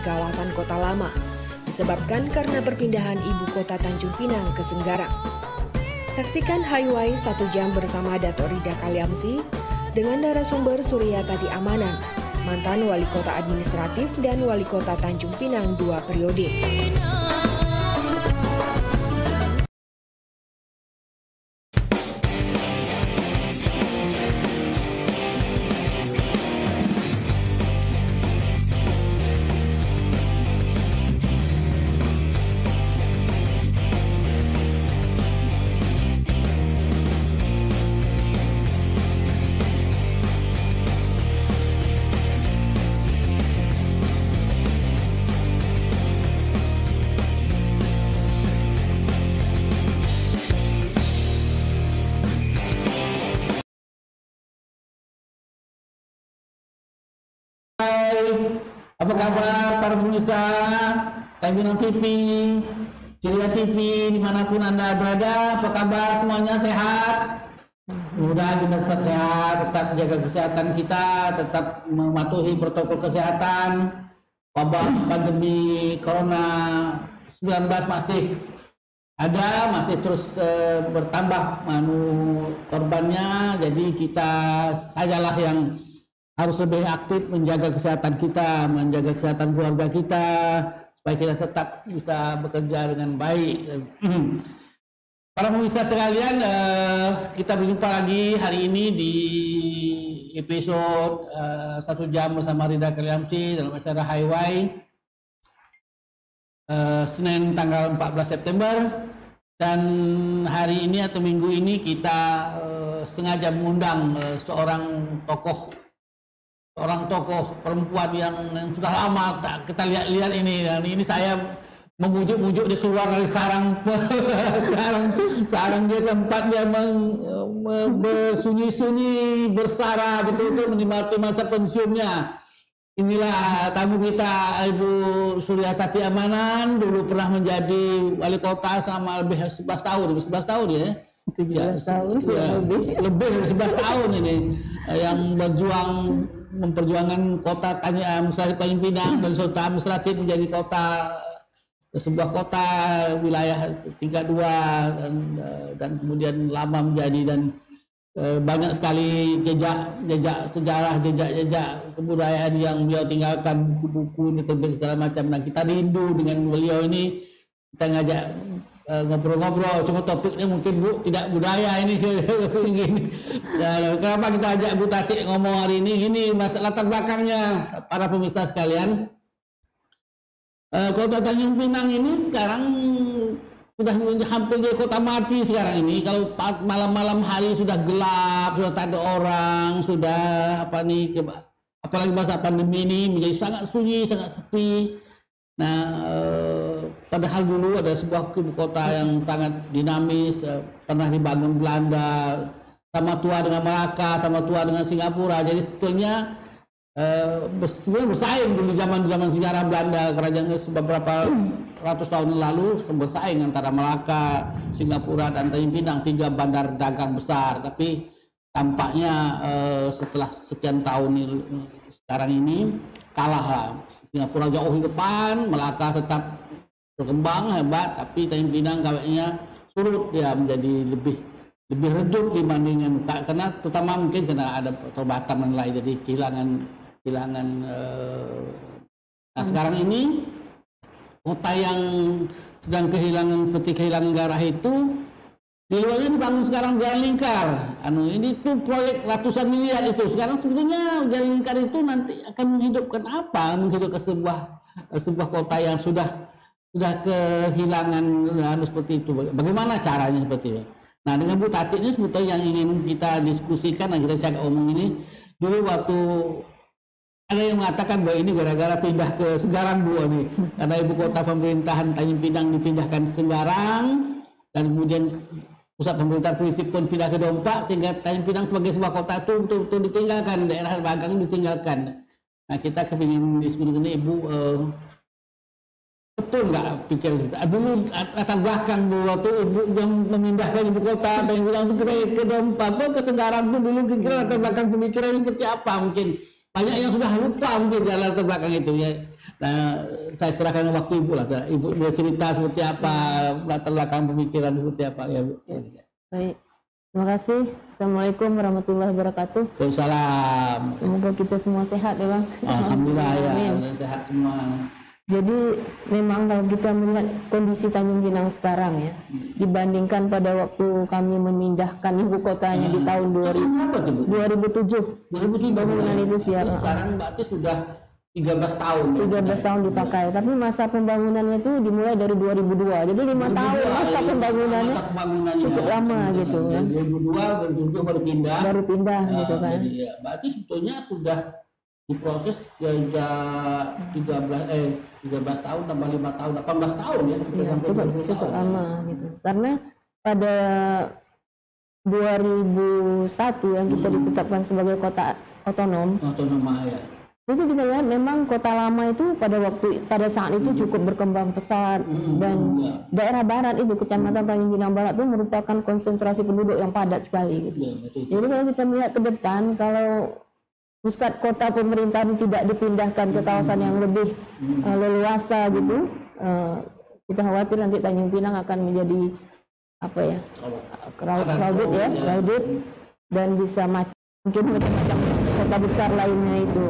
kawasan kota lama, disebabkan karena perpindahan ibu kota Tanjung Pinang ke Senggarang. Saksikan Highway 1 jam bersama Dato' Rida Kaliamsi dengan narasumber Suryatati Amanan, mantan Wali Kota Administratif dan Wali Kota Tanjung Pinang 2 periode. Apa kabar para pemirsa Tanjung Pinang TV, Ceria TV, dimanapun Anda berada, apa kabar semuanya, sehat? Mudah kita tetap sehat, tetap jaga kesehatan kita, tetap mematuhi protokol kesehatan. Wabah pandemi Corona 19 masih ada, masih terus bertambah korbannya, jadi kita sajalah yang harus lebih aktif menjaga kesehatan kita, menjaga kesehatan keluarga kita, supaya kita tetap bisa bekerja dengan baik. Para pemirsa sekalian, kita berjumpa lagi hari ini di episode 1 jam bersama Rida Kaliamsi dalam acara Highway Senin tanggal 14 September. Dan hari ini atau minggu ini kita sengaja mengundang seorang tokoh perempuan yang sudah lama kita lihat ini, dan ini saya memujuk-mujuk dia keluar dari sarang dia tempat dia bersunyi-sunyi bersara betul-betul menikmati masa pensiunnya. Inilah tamu kita, Ibu Suryatati Amanan, dulu pernah menjadi wali kota selama lebih 11 tahun ya. 17 tahun, lebih dari 11 tahun ini yang memperjuangkan kota Tanjung Pinang dan kota administratif menjadi sebuah kota wilayah tingkat 2 dan kemudian lama menjadi, dan banyak sekali jejak sejarah, jejak kebudayaan yang beliau tinggalkan, buku-buku terbit segala macam. Nah, kita rindu dengan beliau ini, kita ngajak ngobrol-ngobrol, cuma topiknya mungkin Bu tidak budaya ini. Kenapa kita ajak Bu Tati ngomong hari ini? Gini, masalah latar belakangnya para pemirsa sekalian. Kota Tanjung Pinang ini sekarang sudah hampir jadi kota mati sekarang ini. Kalau malam-malam hari sudah gelap, sudah tak ada orang, sudah apalagi masa pandemi ini menjadi sangat sunyi, sangat sepi. Nah, padahal dulu ada sebuah ibu kota yang sangat dinamis, pernah dibangun Belanda, sama tua dengan Malaka, sama tua dengan Singapura. Jadi sebetulnya bersaing dulu zaman sejarah Belanda, kerajaan beberapa ratus tahun lalu bersaing antara Malaka, Singapura dan Tanjung Pinang, 3 bandar dagang besar. Tapi tampaknya setelah sekian tahun sekarang ini kalah lah. Singapura jauh di depan, Malaka tetap berkembang hebat, tapi Tanjung Pinang kayaknya surut ya, menjadi lebih redup dibandingkan, karena terutama mungkin karena ada perbatasan dan lain, jadi kehilangan. Nah, sekarang ini kota yang sedang seperti kehilangan gairah itu, di luarnya dibangun sekarang jalan lingkar. Ini tuh proyek ratusan miliar itu. Sekarang sebetulnya jalan lingkar itu nanti akan menghidupkan apa? Menghidupkan sebuah kota yang sudah kehilangan seperti itu. Bagaimana caranya seperti itu? Nah, dengan Bu Tati ini sebetulnya yang ingin kita diskusikan dan kita cakap omong ini. Dulu waktu ada yang mengatakan bahwa ini gara-gara pindah ke Senggarang, Bu, ini karena ibu kota pemerintahan Tanjung Pinang dipindahkan ke Senggarang, dan kemudian pusat pemerintahan provinsi pun pindah ke Dompak, sehingga Tanjung Pinang sebagai sebuah kota itu betul-betul ditinggalkan, daerah dagang ditinggalkan. Nah, kita kepingin diskusi ini, Ibu, betul nggak pikir dulu latar belakang waktu Ibu yang memindahkan ibu kota Tanjung Pinang itu ke Dompak, ke Senggarang itu dulu kira latar belakang pemikiran seperti apa? Mungkin banyak yang sudah lupa mungkin jalan latar belakang itu ya. Nah, saya serahkan waktu Ibu lah. Ibu boleh cerita seperti apa, latar belakang pemikiran seperti apa ya Bu. Baik, terima kasih. Assalamualaikum warahmatullahi wabarakatuh. Waalaikumsalam. Semoga kita semua sehat ya Bang. Alhamdulillah ya, Amin. sehat semua. Jadi memang kalau kita melihat kondisi Tanjung Pinang sekarang ya, dibandingkan pada waktu kami memindahkan ibu kotanya di tahun 2007. 2007 bangunan itu siap. Sekarang berarti sudah 13 tahun. 13 tahun dipakai, tapi masa pembangunannya itu dimulai dari 2002. Jadi 5 tahun masa pembangunannya cukup lama gitu ya. 2002 baru pindah. Baru pindah gitu kan. Jadi ya, berarti sebetulnya sudah diproses sejak 13 tahun tambah 5 tahun, 18 tahun ya. Iya, cukup lama gitu. Karena pada 2001 yang kita ditetapkan sebagai kota otonom. Ya. Itu kita lihat memang kota lama itu pada saat itu cukup berkembang pesat dan daerah barat itu Kecamatan Tanjung Pinang Barat itu merupakan konsentrasi penduduk yang padat sekali gitu. Jadi kalau kita melihat ke depan, kalau pusat kota pemerintahan tidak dipindahkan ke kawasan yang lebih leluasa gitu, kita khawatir nanti Tanjung Pinang akan menjadi apa ya, crowded ya, dan bisa mungkin macam-macam kota besar lainnya itu.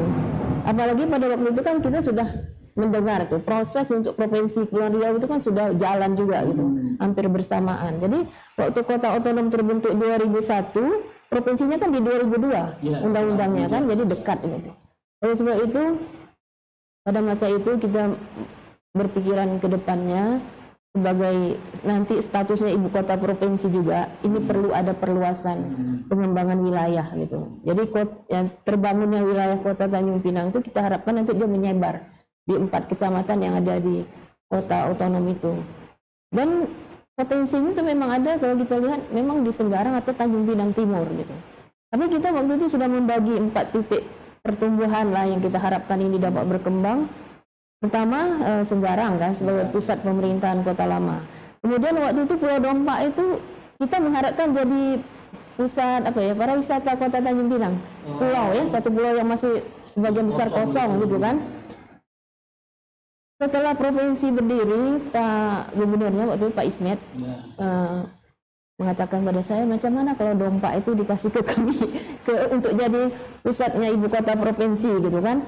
Apalagi pada waktu itu kan kita sudah mendengar tuh proses untuk provinsi Kepulauan Riau itu kan sudah jalan juga gitu, hampir bersamaan. Jadi waktu kota otonom terbentuk 2001, provinsinya kan di 2002 undang-undangnya kan, jadi dekat gitu. Oleh sebab itu pada masa itu kita berpikiran ke depannya sebagai nanti statusnya ibu kota provinsi juga, ini perlu ada perluasan pengembangan wilayah gitu. Jadi yang terbangunnya wilayah kota Tanjung Pinang itu kita harapkan nanti dia menyebar di 4 kecamatan yang ada di kota otonom itu. Dan potensinya itu memang ada kalau kita lihat memang di Senggarang atau Tanjung Pinang Timur gitu. Tapi kita waktu itu sudah membagi 4 titik pertumbuhan lah yang kita harapkan ini dapat berkembang. Pertama Senggarang kan sebagai pusat pemerintahan kota lama. Kemudian waktu itu Pulau Dompak itu kita mengharapkan jadi pusat apa ya, para wisata kota Tanjung Pinang. Pulau ya, satu pulau yang masih sebagian besar kosong gitu kan. Setelah provinsi berdiri, Pak Gubernurnya waktu itu Pak Ismet mengatakan pada saya, macam mana kalau Dompak itu dikasih ke kami untuk jadi pusatnya ibu kota provinsi gitu kan.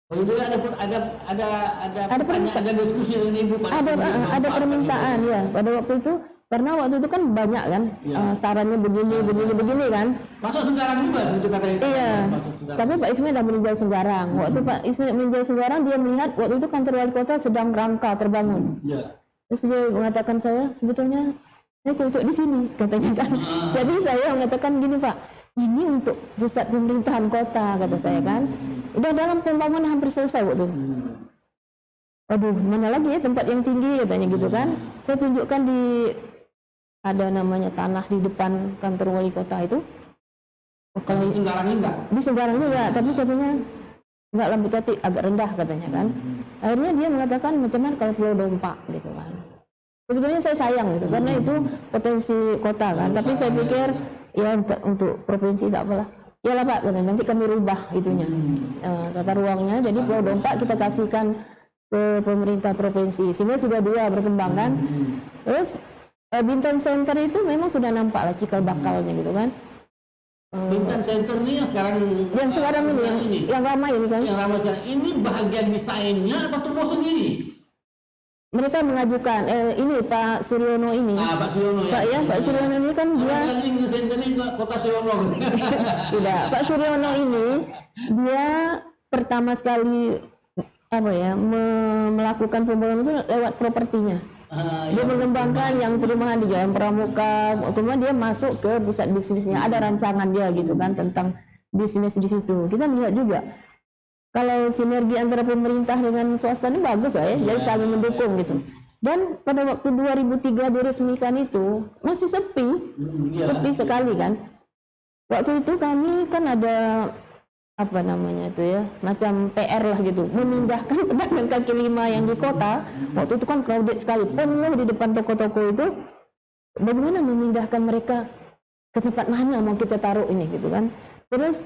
Oh, itu ada pertanyaan, ada diskusi dengan Ibu Pak. Ada permintaan ya pada waktu itu, karena waktu itu kan banyak kan sarannya begini kan. Masuk Senggarang juga seperti kata itu. Iya. Tapi Pak Ismet sudah meninjau Senggarang. Waktu Pak Ismet meninjau Senggarang, dia melihat waktu itu kantor wali kota sedang rangka terbangun. Terus dia mengatakan saya sebetulnya saya cocok di sini katanya kan. Jadi saya mengatakan gini Pak, ini untuk pusat pemerintahan kota kata saya kan. Udah dalam pembangunan hampir selesai waktu. Aduh, mana lagi ya tempat yang tinggi katanya gitu kan. Saya tunjukkan di ada namanya tanah di depan kantor wali kota itu. Kalau di Senggarang enggak? Di Senggarang juga, tapi katanya enggak, Lampu Tati agak rendah katanya kan. Akhirnya dia mengatakan macam mana kalau Pulau Dompak gitu kan. Sebetulnya saya sayang gitu karena itu potensi kota kan. Tapi saya pikir ya untuk provinsi tidak apalah. Ya lah Pak, nanti kami rubah itunya tata ruangnya. Jadi Pulau Dompak kita kasihkan ke pemerintah provinsi. Sehingga sudah 2 berkembang kan. Terus Bintan Center itu memang sudah nampak lah cikal bakalnya gitu kan. Bintan Center ini yang sekarang ini yang ramai ini kan. Yang ramai sekarang ini bagian desainnya atau tumbuh sendiri? Mereka mengajukan ini Pak Suryono ini. Pak Suryono ya. Pak Suryono ini kan dia Bintan Center ini kota Suryono. Tidak, Pak Suryono ini dia pertama sekali apa ya melakukan pembangunan itu lewat propertinya. Dia mengembangkan yang perumahan di Jalan Pramuka, kemudian dia masuk ke pusat bisnisnya. Ada rancangan dia gitu kan tentang bisnis di situ. Kita melihat juga kalau sinergi antara pemerintah dengan swasta ini bagus lah ya, jadi saling mendukung gitu. Dan pada waktu 2003 diresmikan itu masih sepi sekali kan. Waktu itu kami kan ada apa namanya itu ya, macam PR lah gitu, memindahkan pedagang kaki lima yang di kota. Waktu itu kan crowded sekali, penuh di depan toko-toko itu. Bagaimana memindahkan mereka ke tempat mana mau kita taruh ini gitu kan. Terus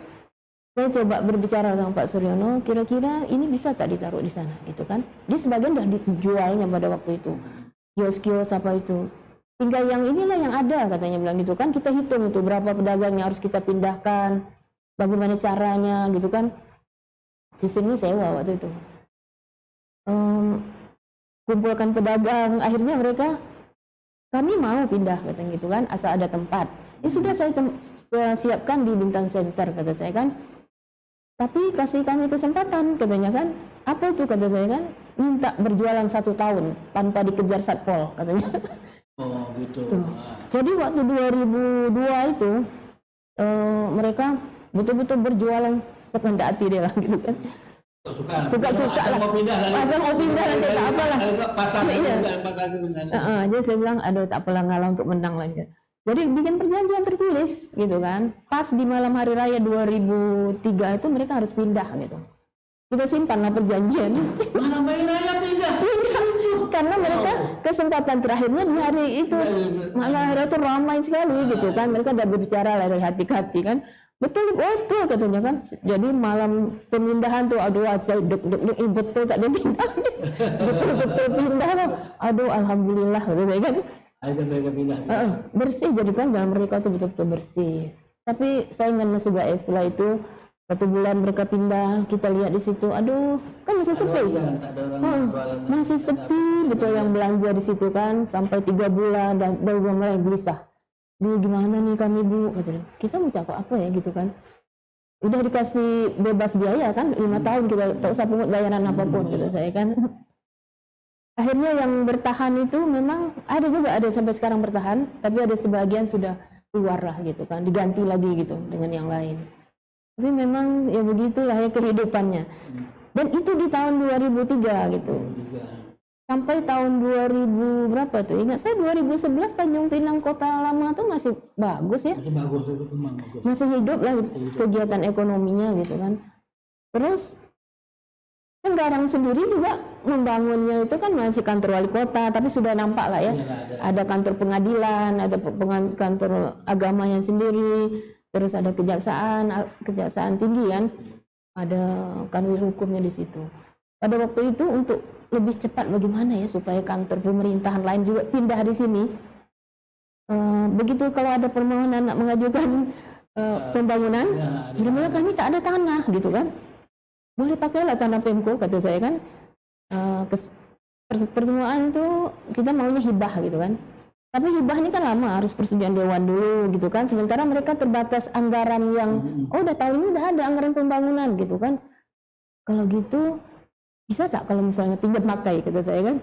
Saya coba berbicara sama Pak Suryono, kira-kira ini bisa tak ditaruh di sana, gitu kan? Dia sebagian dah dijualnya pada waktu itu, kios-kios apa itu. Tinggal yang inilah yang ada, katanya bilang gitu kan. Kita hitung itu berapa pedagang yang harus kita pindahkan, bagaimana caranya, gitu kan? Sistemnya sewa waktu itu. Kumpulkan pedagang, akhirnya mereka, kami mau pindah, katanya gitu kan, asal ada tempat. Ya sudah, saya siapkan di Bintang Center, kata saya kan. Tapi kasih kami kesempatan, katanya kan. Apa itu, kata saya kan, minta berjualan 1 tahun tanpa dikejar Satpol, katanya. Oh gitu. Jadi waktu 2002 itu mereka betul-betul berjualan sekehendak hati dia lah, gitu kan. Suka lah. Mau pindah dari asal mau pindah nanti tak apalah. Pasar Jadi saya bilang, aduh tak apalah, ngalah untuk menang lah. Jadi bikin perjanjian tertulis gitu kan. Pas di malam hari raya 2003 itu mereka harus pindah gitu. Kita simpanlah perjanjian. Malam hari raya pindah. Karena mereka kesempatan terakhirnya di hari itu. Malam hari itu ramai sekali gitu kan. Mereka udah berbicara dari hati ke hati kan. Betul katanya kan. Jadi malam pemindahan tuh, aduh saya deg-deg betul tak dia pindah. betul pindah. Aduh alhamdulillah kan. Akhirnya mereka pindah. Bersih, jadi kan jalan mereka tuh betul-betul bersih. Tapi saya ingat masih guys, setelah itu 1 bulan mereka pindah, kita lihat di situ, aduh kan masih sepi. Masih sepi, betul yang belanja di situ kan, sampai 3 bulan dan baru mulai gelisah. Bu gimana nih kami bu? Katanya, kita mau cakap apa ya gitu kan? Udah dikasih bebas biaya kan, 5 tahun kita tak usah pungut bayaran apapun, kata saya kan. Akhirnya yang bertahan itu memang ada sampai sekarang bertahan, tapi ada sebagian sudah keluar lah gitu kan, diganti lagi gitu dengan yang lain. Tapi memang ya begitulah ya kehidupannya. Dan itu di tahun 2003 gitu. Sampai tahun 2000 berapa tuh? Ingat saya 2011 Tanjung Pinang Kota Lama tuh masih bagus ya. Masih bagus. Masih hidup lah kegiatan ekonominya gitu kan. Terus Senggarang sendiri juga membangunnya itu kan masih kantor wali kota, tapi sudah nampak lah ya. Ada kantor pengadilan, ada kantor agamanya sendiri, terus ada kejaksaan tinggi kan, ada kanwil hukumnya di situ. Pada waktu itu untuk lebih cepat bagaimana ya supaya kantor pemerintahan lain juga pindah di sini. Begitu kalau ada permohonan nak mengajukan pembangunan, benar-benar kami tak ada tanah gitu kan. Boleh pakailah tanah Pemko, kata saya kan. Pertemuan tuh kita maunya hibah gitu kan. Tapi hibah ini kan lama, harus persetujuan dewan dulu gitu kan. Sementara mereka terbatas anggaran yang, udah tahun ini udah ada anggaran pembangunan gitu kan. Kalau gitu, bisa tak kalau misalnya pinjam pakai, kata saya kan.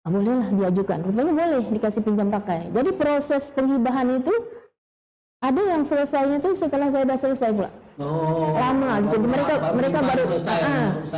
Bolehlah diajukan, rupanya boleh dikasih pinjam pakai. Jadi proses penghibahan itu, ada yang selesainya itu setelah saya sudah selesai pula. Lama gitu.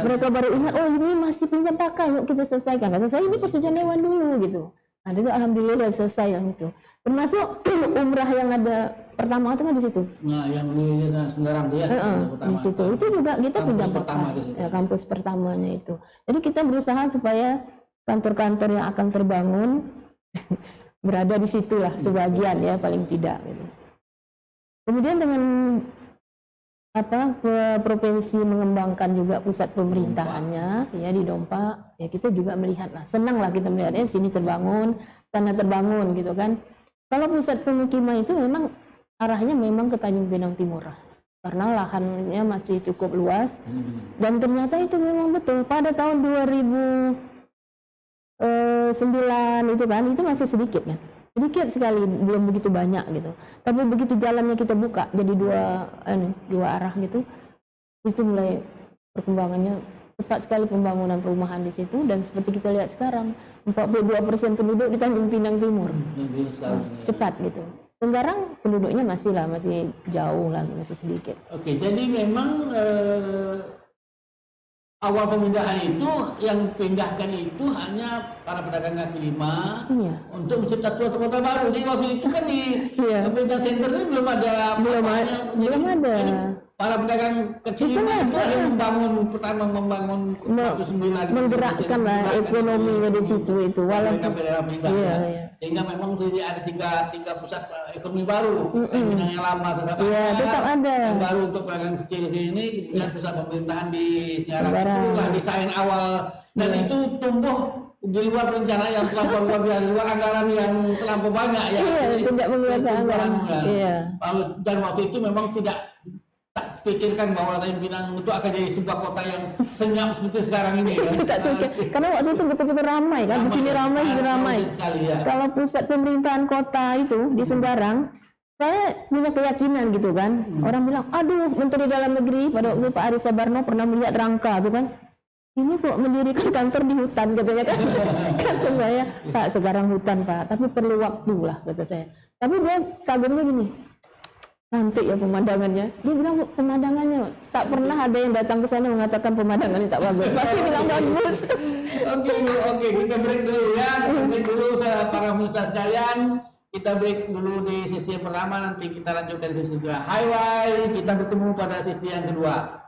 Mereka baru ingat, oh ini masih pinjam pakai, yuk kita selesaikan. Kata saya ini persetujuan dewan dulu gitu. Nah itu alhamdulillah selesai yang itu. Termasuk umrah yang ada pertama itu kan di situ. Nah yang di Senggarang dia di situ. Itu juga kita pinjam pakai. Ya, kampus pertamanya itu. Jadi kita berusaha supaya kantor-kantor yang akan terbangun berada di situlah sebagian ya paling tidak. Gitu. Kemudian dengan provinsi mengembangkan juga pusat pemerintahannya ya di Dompa, ya kita juga melihat lah, senang lah kita melihatnya sini terbangun, sana terbangun gitu kan. Kalau pusat pemukiman itu memang arahnya memang ke Tanjung Pinang Timur lah, karena lahannya masih cukup luas dan ternyata itu memang betul pada tahun 2009 itu kan itu masih sedikit kan. Sedikit sekali, belum begitu banyak gitu. Tapi begitu jalannya kita buka jadi dua arah gitu, itu mulai perkembangannya cepat sekali pembangunan perumahan di situ. Dan seperti kita lihat sekarang 42% penduduk di Tanjung Pinang Timur, cepat gitu. Senggarang penduduknya masih jauh lah, masih sedikit. Oke, jadi memang awal pemindahan itu yang pindahkan itu hanya para pedagang kaki lima untuk menciptakan suatu kota baru. Jadi waktu itu kan di Bintang Center ini belum ada. para pedagang kecil itu yang membangun Batu Sembilan, menggerakkan lah ekonominya di situ itu, walaupun sehingga memang ada tiga pusat ekonomi baru, Tanjung yang lama tetap ada, yang baru untuk pedagang kecil ini, kemudian pusat pemerintahan di Semarang. Itulah desain awal, dan itu tumbuh di luar rencana yang terlampau luar biasa, luar anggaran yang terlampau banyak ya. Tidak menggunakan anggaran. Dan waktu itu memang tak pikirkan bahwa Tanjung Pinang itu akan jadi sebuah kota yang senyap seperti sekarang ini. Karena waktu itu betul-betul ramai kan, di sini ramai sekali ya. Kalau pusat pemerintahan kota itu di Sembarang, saya punya keyakinan gitu kan. Orang bilang, aduh, Menteri Dalam Negeri pada waktu Pak Ari Sabarno pernah melihat Rangka tuh kan. Ini kok mendirikan kantor di hutan katanya kan. Kata saya, Pak, sekarang hutan Pak, tapi perlu waktu lah kata saya. Tapi dia kagumnya gini, cantik ya pemandangannya. Dia bilang pemandangannya tak pernah ada yang datang ke sana mengatakan pemandangannya tak bagus. Pasti bilang bagus. Oke, kita break dulu ya. Kita break dulu para pemirsa sekalian. Kita break dulu di sesi yang pertama, nanti kita lanjutkan sesi kedua. Hai, kita bertemu pada sesi yang kedua.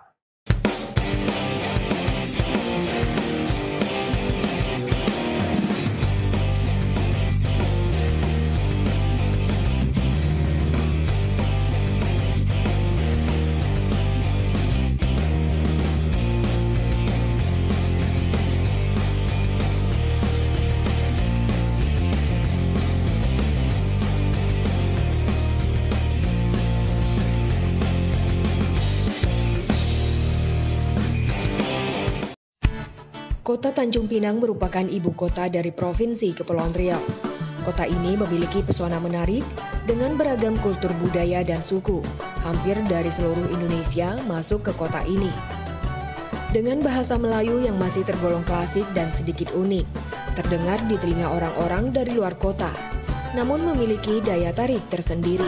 Kota Tanjung Pinang merupakan ibu kota dari Provinsi Kepulauan Riau. Kota ini memiliki pesona menarik dengan beragam kultur budaya dan suku. Hampir dari seluruh Indonesia masuk ke kota ini. Dengan bahasa Melayu yang masih tergolong klasik dan sedikit unik, terdengar di telinga orang-orang dari luar kota, namun memiliki daya tarik tersendiri.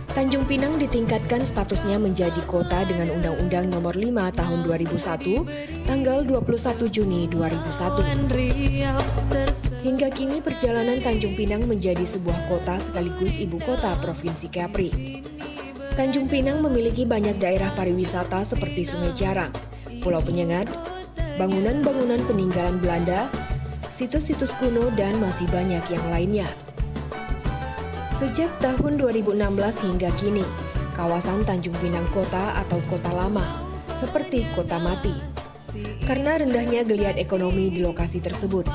Tanjung Pinang ditingkatkan statusnya menjadi kota dengan Undang-Undang Nomor 5 Tahun 2001, tanggal 21 Juni 2001. Hingga kini perjalanan Tanjung Pinang menjadi sebuah kota sekaligus ibu kota Provinsi Kepri. Tanjung Pinang memiliki banyak daerah pariwisata seperti Sungai Jarang, Pulau Penyengat, bangunan-bangunan peninggalan Belanda, situs-situs kuno, dan masih banyak yang lainnya. Sejak tahun 2016 hingga kini, kawasan Tanjung Pinang Kota atau Kota Lama, seperti kota mati, karena rendahnya geliat ekonomi di lokasi tersebut.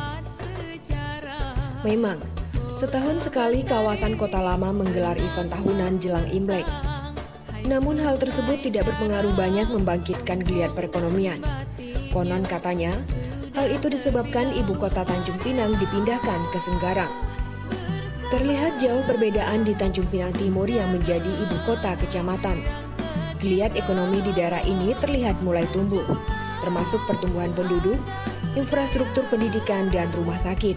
Memang, setahun sekali kawasan Kota Lama menggelar event tahunan jelang Imlek. Namun hal tersebut tidak berpengaruh banyak membangkitkan geliat perekonomian. Konon katanya, hal itu disebabkan ibu kota Tanjung Pinang dipindahkan ke Senggarang. Terlihat jauh perbedaan di Tanjung Pinang Timur yang menjadi ibu kota kecamatan. Geliat ekonomi di daerah ini terlihat mulai tumbuh, termasuk pertumbuhan penduduk, infrastruktur pendidikan, dan rumah sakit.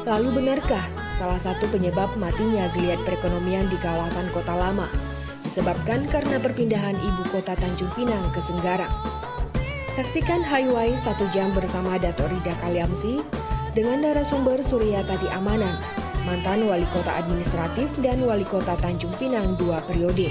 Lalu benarkah salah satu penyebab matinya geliat perekonomian di kawasan Kota Lama disebabkan karena perpindahan ibu kota Tanjung Pinang ke Senggarang? Saksikan Highway 1 jam bersama Dato' Rida Kaliamsi dengan narasumber Suryatadi Amanan, mantan Wali Kota Administratif dan Wali Kota Tanjung Pinang 2 periode.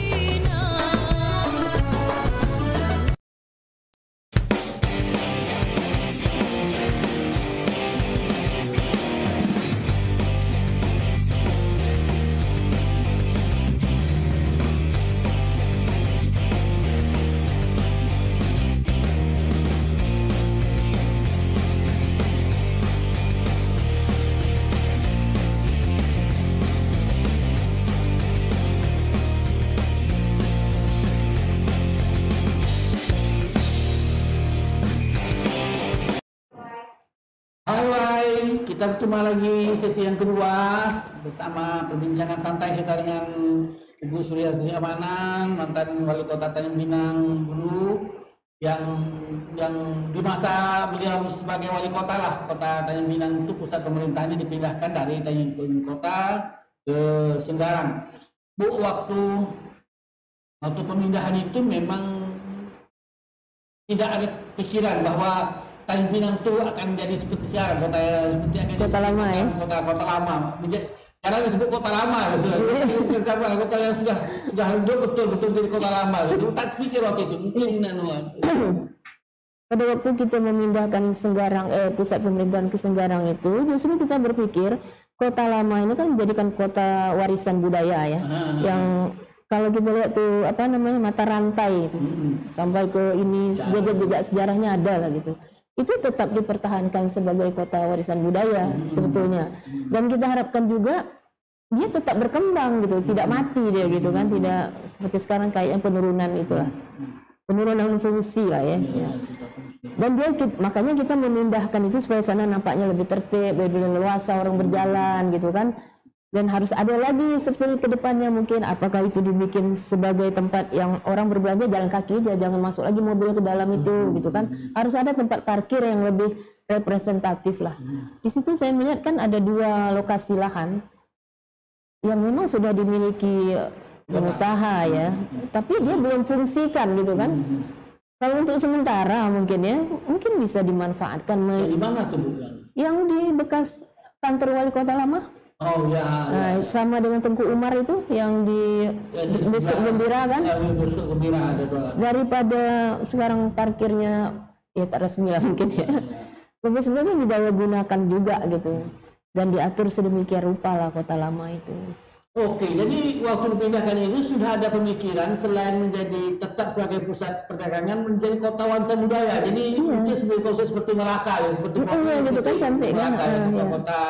Kita berjumpa lagi sesi yang kedua bersama perbincangan santai kita dengan Ibu Suryatadi Amanan, mantan Wali Kota Tanjung Pinang dulu, yang di masa beliau sebagai Wali Kota lah, Kota Tanjung Pinang itu pusat pemerintahannya dipindahkan dari Tanjung Kota ke Senggarang. Bu, waktu pemindahan itu memang tidak ada pikiran bahwa Tanjung Pinang itu akan jadi seperti sekarang Kota lama ya. Kota lama. Sekarang disebut kota lama, kota yang sudah hidup betul jadi kota lama. Itu tak pikir waktu itu mungkin pada waktu kita memindahkan Senggarang pusat pemerintahan ke Senggarang itu justru kita berpikir kota lama ini kan menjadikan kota warisan budaya ya, yang kalau kita lihat tuh apa namanya mata rantai itu sampai ke ini juga sejarahnya ada lah gitu. Itu tetap dipertahankan sebagai kota warisan budaya sebetulnya, dan kita harapkan juga dia tetap berkembang gitu, tidak mati dia gitu kan, tidak seperti sekarang kayak penurunan itulah, penurunan fungsi lah ya. Dan makanya kita memindahkan itu supaya sana nampaknya lebih tertib, lebih leluasa orang berjalan gitu kan. Dan harus ada lagi sebetulnya ke depannya mungkin apakah itu dibikin sebagai tempat yang orang berbelanja jalan kaki aja, jangan masuk lagi mobil ke dalam itu gitu kan. Harus ada tempat parkir yang lebih representatif lah. Di situ saya melihat kan ada 2 lokasi lahan yang memang sudah dimiliki pengusaha ya, tapi dia belum fungsikan gitu kan. Kalau untuk sementara mungkin bisa dimanfaatkan. Di mana tuh bukan? Yang di bekas kantor wali kota lama. Oh ya. Nah, sama dengan Tengku Umar itu yang di Busuk Gembira kan? Ya, Busuk Gembira ada 2. Daripada sekarang parkirnya ya tak resmi lah mungkin ya. Tapi sebenarnya didaya gunakan juga gitu. Dan diatur sedemikian rupa lah kota lama itu. Oke, jadi waktu dipindahkan ini sudah ada pemikiran selain menjadi tetap sebagai pusat perdagangan menjadi kota warisan budaya. Jadi mungkin seperti Melaka ya, seperti gitu kan cantik kan. Kota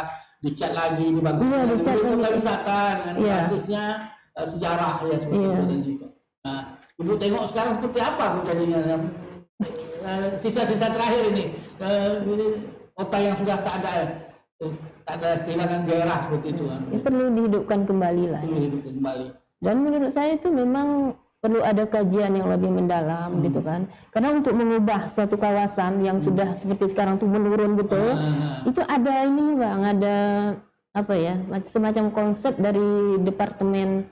dicat lagi, dibaguskan lagi, kota wisata dengan basisnya sejarah ya seperti itu. Nah, Ibu tengok sekarang seperti apa jadinya sisa-sisa terakhir ini kota yang sudah tak ada kehilangan gairah seperti itu kan. Perlu dihidupkan kembali lah. Dan menurut saya itu memang perlu ada kajian yang lebih mendalam gitu kan. Karena untuk mengubah suatu kawasan yang sudah seperti sekarang tuh menurun betul, itu ada ini Bang, ada apa ya, semacam konsep dari Departemen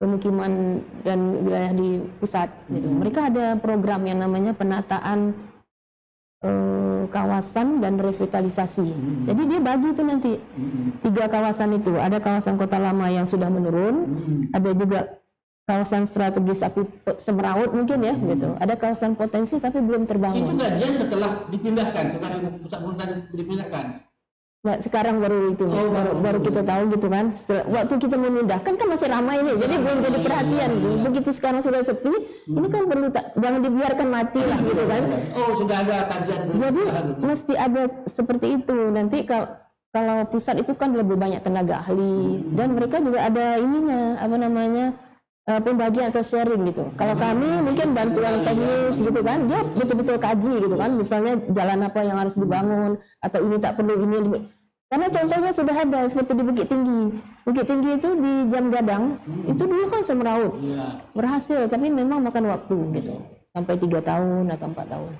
Pemukiman dan Wilayah di pusat gitu. Mereka ada program yang namanya penataan kawasan dan revitalisasi. Jadi dia bagi itu nanti 3 kawasan itu. Ada kawasan kota lama yang sudah menurun, ada juga kawasan strategis tapi semeraut mungkin ya gitu. Ada kawasan potensi tapi belum terbangun. Itu kajian setelah dipindahkan, setelah pusat pemerintahan dipindahkan. Nah, sekarang baru itu baru kita tahu gitu kan. Setelah, waktu kita memindahkan kan masih ramai ini, jadi belum jadi perhatian. Begitu sekarang sudah sepi, ini kan perlu jangan dibiarkan mati lah gitu kan. Oh, sudah ada kajian. Jadi mesti ada seperti itu. Nanti kalau pusat itu kan lebih banyak tenaga ahli dan mereka juga ada ininya apa namanya pembagian atau sharing gitu. Kalau kami mungkin bantuan teknis gitu kan, dia betul-betul kaji gitu kan, misalnya jalan apa yang harus dibangun atau ini tak perlu ini. Karena contohnya sudah ada seperti di Bukit Tinggi. Bukit Tinggi itu di Jam Gadang itu dulu kan semeraut, berhasil tapi memang makan waktu gitu, sampai 3 tahun atau 4 tahun.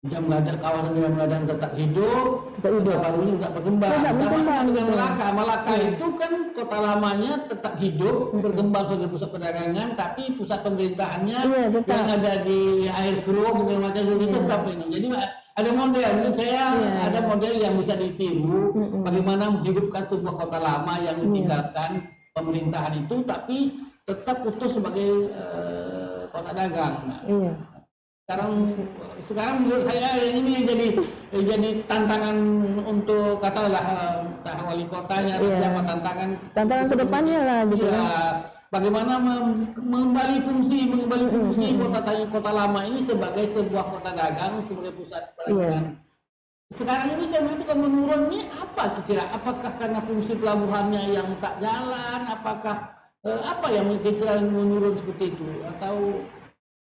Jam Gadang, kawasan Jam Gadang tetap hidup, barunya tetap berkembang. Sama dengan Melaka. Melaka itu kan kota lamanya tetap hidup, berkembang sebagai pusat perdagangan, tapi pusat pemerintahannya yang ada di air keruh segala macam itu tetap ini. Jadi ada model, menurut saya ada model yang bisa ditiru bagaimana menghidupkan sebuah kota lama yang ditinggalkan pemerintahan itu, tapi tetap utuh sebagai kota dagang. Sekarang menurut saya ini jadi tantangan untuk katakanlah wali kotanya atau siapa tantangan kedepannya lah gitu bagaimana mengembali fungsi kota lama ini sebagai sebuah kota dagang, sebagai pusat perdagangan. Sekarang ini saya melihat kan menurun ini apa kira-kira? Apakah karena fungsi pelabuhannya yang tak jalan? Apakah apa yang kira-kira menurun seperti itu?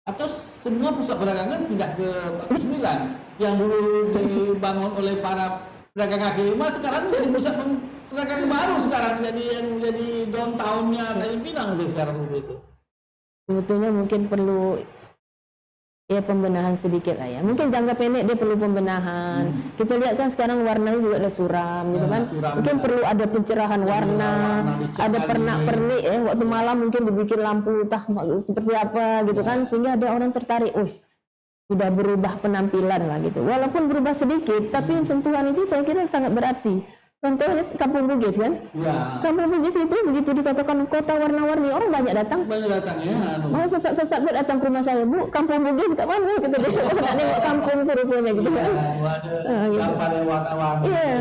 Atau semua pusat perdagangan pindah ke 49 yang dulu dibangun oleh para pedagang kaki lima, sekarang jadi pusat perdagangan baru, sekarang jadi downtown-nya Tanjung Pinang sekarang begitu. Sebetulnya mungkin perlu ya pembenahan sedikit lah ya. Mungkin jangka pendek dia perlu pembenahan. Kita lihat kan sekarang warnanya juga ada suram gitu kan. Mungkin perlu ada pencerahan warna, ada pernak-pernik ya. Waktu malam mungkin dibikin lampu seperti apa gitu kan, sehingga ada orang tertarik. sudah berubah penampilan lah gitu. Walaupun berubah sedikit, tapi sentuhan itu saya kira sangat berarti. Contohnya Kampung Bugis kan? Ya. Kampung Bugis itu begitu dikatakan kota warna-warni, orang banyak datang. Banyak datang ya. Mau sesat-sesat buat datang ke rumah saya, Bu, Kampung Bugis kat mana? Kita nak nengok kampung tu rupanya gitu kan. Gambar yang warna-warni. Iya.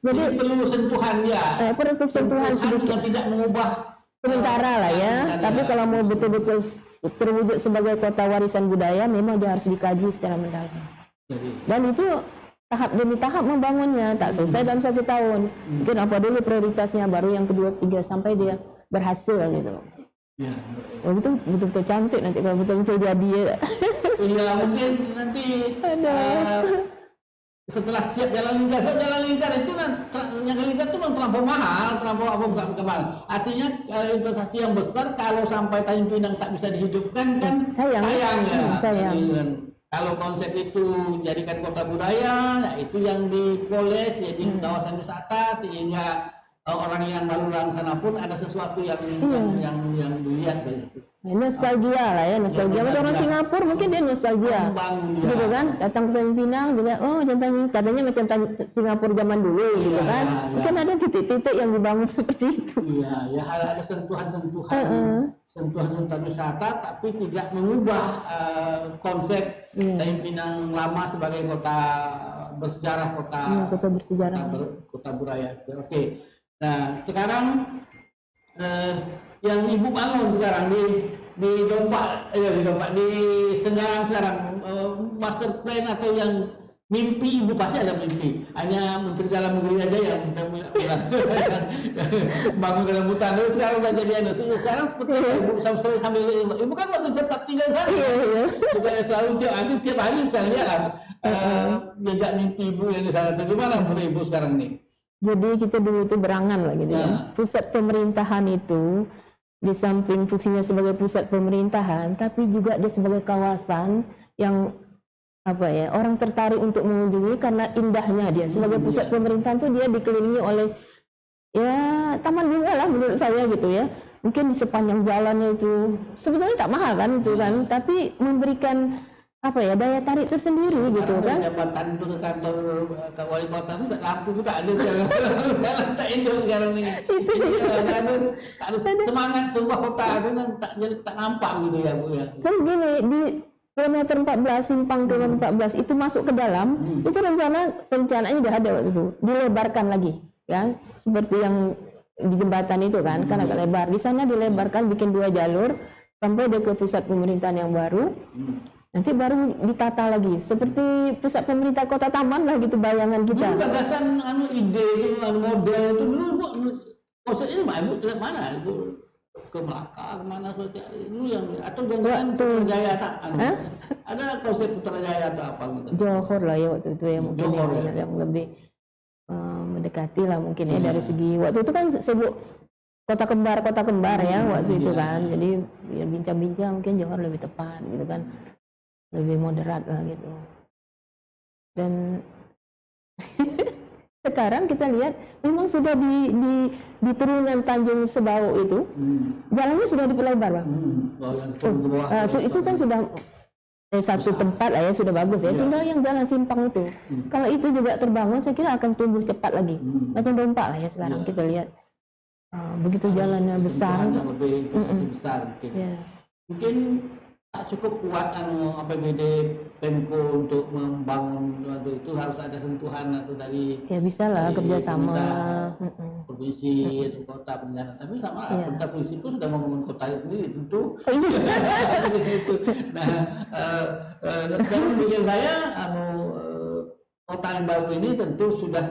Jadi perlu sentuhan ya. Perlu sentuhan sedikit. Yang tidak mengubah Sementara lah ya. Tapi kalau mau betul-betul terwujud sebagai kota warisan budaya, memang dia harus dikaji secara mendalam. Dan itu tahap demi tahap membangunnya, tak selesai dalam 1 tahun. Mungkin apa dulu prioritasnya, baru yang kedua, ketiga sampai dia berhasil gitu. Ya, betul-betul cantik nanti kalau betul-betul jadi. Iya, mungkin nanti setelah siap jalan lingkar, jalan lingkar itu jalan lingkar itu memang terlampau mahal, terlampau bukan mahal. Artinya investasi yang besar kalau sampai Tanjung Pinang tak bisa dihidupkan kan sayang ya. Sayang. Kalau konsep itu jadikan kota budaya, ya itu yang dipoles ya di kawasan wisata sehingga orang yang lalu lalang sana pun ada sesuatu yang dilihat dari itu. Nostalgia lah ya, nostalgia. Macam orang Singapura mungkin dia nostalgia, gitu kan? Datang ke Tanjung Pinang, dia katanya macam Singapura zaman dulu, gitu kan? Mungkin ada titik-titik yang dibangun seperti itu. Iya, ya ada sentuhan wisata, tapi tidak mengubah konsep Tanjung Pinang lama sebagai kota bersejarah, kota budaya. Oke. Nah, sekarang yang Ibu bangun sekarang di Dompak, di Senggarang sekarang, master plan atau yang mimpi Ibu pasti ada mimpi. Hanya Menteri Dalam Negeri aja yang bangun dalam hutan. Sekarang udah jadi sekarang seperti Ibu sambil Ibu kan masih tetap tinggal sana. Bukan selalu tiap hari bisa lihat jejak mimpi Ibu yang di sana. Gimana menurut Ibu sekarang nih? Jadi kita dulu itu berangan lah gitu ya. Pusat pemerintahan itu di samping fungsinya sebagai pusat pemerintahan, tapi juga dia sebagai kawasan yang orang tertarik untuk mengunjungi karena indahnya dia. Sebagai pusat pemerintahan itu dia dikelilingi oleh taman bunga lah menurut saya gitu ya. Mungkin di sepanjang jalannya itu sebetulnya tak mahal kan itu kan, tapi memberikan daya tarik tersendiri gitu kan. Jabatan itu ke kantor wali kota itu tak lampu itu tak ada sekarang. Tak enjoy sekarang ni. Tak ada semangat sebuah kota itu tak nampak gitu ya Bu ya. Terus gini, di kilometer 14 simpang kilometer 14 itu masuk ke dalam, itu rencanaannya sudah ada waktu itu, dilebarkan lagi ya, seperti yang di jembatan itu kan agak lebar. Di sana dilebarkan, bikin 2 jalur sampai dia ke pusat pemerintahan yang baru. Nanti baru ditata lagi seperti pusat pemerintah kota taman lah gitu bayangan kita. Dulu gagasan ide itu model itu dulu konsepnya Ibu tidak mana Ibu ke Melaka kemana dulu yang atau jangan Putrajaya ada konsep Putrajaya atau apa gitu. Johor lah ya waktu itu yang mungkin yang lebih mendekati lah mungkin ya dari segi waktu itu kan sibuk kota kembar ya waktu itu kan. Jadi ya bincang-bincang mungkin Johor lebih tepat gitu kan. Lebih moderat lah gitu. Dan sekarang kita lihat memang sudah di turunan Tanjung Sebau itu jalannya sudah diperlebar Bang. Itu kan sudah satu tempat lah ya, sudah bagus ya. Tinggal yang jalan simpang itu. Kalau itu juga terbangun saya kira akan tumbuh cepat lagi. Macam Dompak lah ya sekarang kita lihat. Begitu jalannya besar. Lebih besar mungkin. Mungkin tak cukup kuat APBD Pemko untuk membangun itu, harus ada sentuhan atau dari bisa lah kerjasama provinsi atau kota perencanaan, tapi sama pemerintah provinsi itu sudah membangun kotanya sendiri tentu. Gitu. Nah, dalam pikir saya kota yang baru ini tentu sudah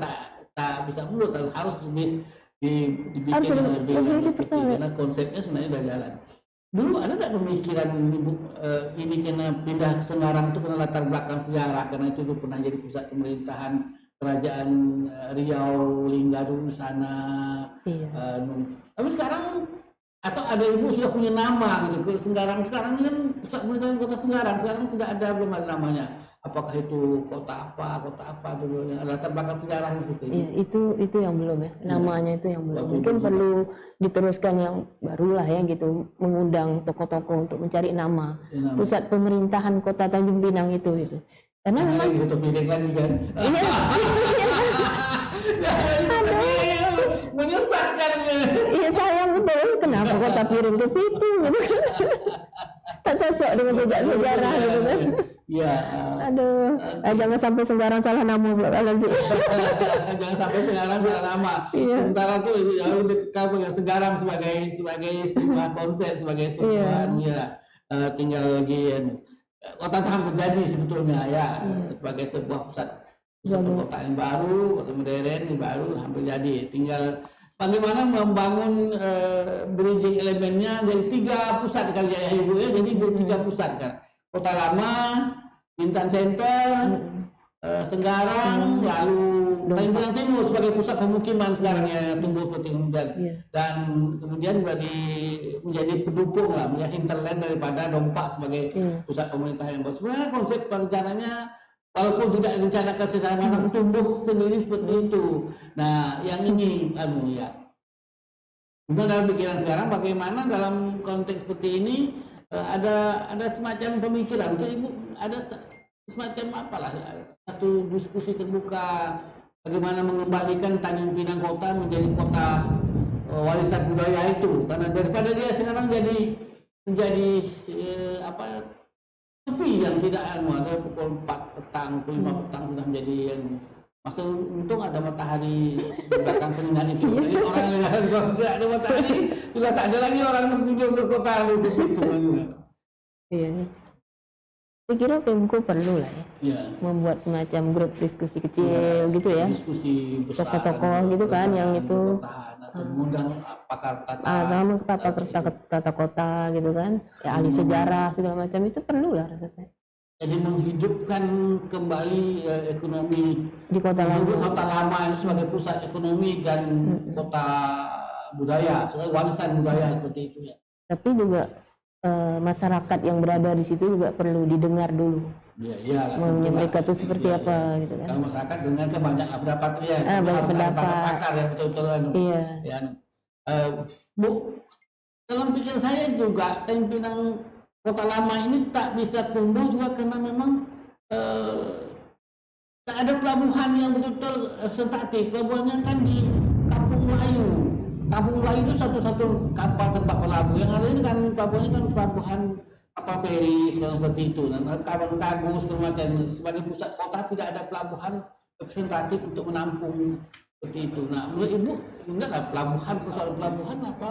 tak bisa mundur, harus lebih dibikin lebih karena konsepnya sebenarnya sudah jalan. Dulu ada nggak pemikiran Ibu ini kena pindah ke Senggarang itu karena latar belakang sejarah, karena itu dulu pernah jadi pusat pemerintahan kerajaan Riau, Lingga dulu di sana. Tapi sekarang atau ada Ibu sudah punya nama gitu, Senggarang sekarang kan pusat pemerintahan kota Senggarang, sekarang tidak ada, belum ada namanya. apakah itu kota apa dulu yang ada latar belakang sejarahnya gitu. Iya, itu yang belum ya, namanya itu yang belum. Mungkin juga perlu diteruskan yang barulah ya gitu, mengundang tokoh-tokoh untuk mencari nama pusat pemerintahan Kota Tanjung Pinang itu gitu. Karena memang itu piring lagi kan. iya, Menyesatkan ya. iya sayang betul, kenapa Kota Piring ke situ gitu. Tak cocok dengan jejak sejarah gitu kan. Iya. Aduh, jangan sampai Senggarang salah nama pula lagi. Jangan sampai Senggarang salah nama. Iya. Sementara tuh jauh dekat dengan Senggarang sebagai sebuah konsep, sebagai sebuah tinggal lagi kota hampir jadi sebetulnya ya sebagai sebuah pusat perkotaan baru, modern yang baru hampir jadi. Tinggal bagaimana membangun bridging elemennya dari 3 pusat kali ya Ibu ya. Jadi 3 pusat kan. Kota Lama, Bintan Center, Senggarang, lalu Tanjung Pinang Timur sebagai pusat pemukiman sekarang ya tumbuh seperti kemudian dan kemudian menjadi pendukung lah, menjadi hinterland daripada Dompak sebagai pusat pemerintahan yang baru. Sebenarnya konsep perencanaannya walaupun tidak direncanakan secara matang tumbuh sendiri seperti itu. Nah, yang ini ya. Kemudian dalam pikiran sekarang bagaimana dalam konteks seperti ini ada semacam pemikiran, mungkin Ibu ada semacam apalah satu diskusi terbuka bagaimana mengembalikan Tanjung Pinang Kota menjadi kota warisan budaya itu, karena daripada dia sekarang menjadi sepi yang tidak ada pukul 4 petang, pukul 5 petang sudah menjadi yang masa untung ada matahari di belakang penindahan itu. Jadi orang yang tidak ada matahari sudah tak ada lagi orang mengunjung ke kota itu. Iya. Saya kira Pemko perlu lah ya, membuat semacam grup diskusi kecil gitu ya, diskusi besar, tokoh-tokoh gitu kan, yang itu mengundang pakar tata kota gitu kan, ya, ahli sejarah segala macam itu perlu lah rasanya. Jadi menghidupkan kembali ekonomi di Kota Lama sebagai pusat ekonomi dan kota budaya, sebagai warisan budaya seperti itu ya. Tapi juga masyarakat yang berada di situ juga perlu didengar dulu. Iya, maunya mereka itu seperti apa gitu kan. Kalau masyarakat dengan banyak pendapat ya, banyak pendapat pakar yang betul-betul iya. Bu, dalam pikiran saya juga Tanjung Pinang Kota Lama ini tak bisa tumbuh juga karena memang tak ada pelabuhan yang betul-betul sentratif. Pelabuhannya kan di Kampung Melayu. Kampung Melayu itu satu-satu kapal tempat berlabuh. Yang ada itu kan pelabuhannya kan pelabuhan kapal feri seperti itu. Dan kapal kargo segala macam. Sebagai pusat kota tidak ada pelabuhan representatif untuk menampung seperti itu. Nah, menurut Ibu, enggak pelabuhan, persoalan pelabuhan apa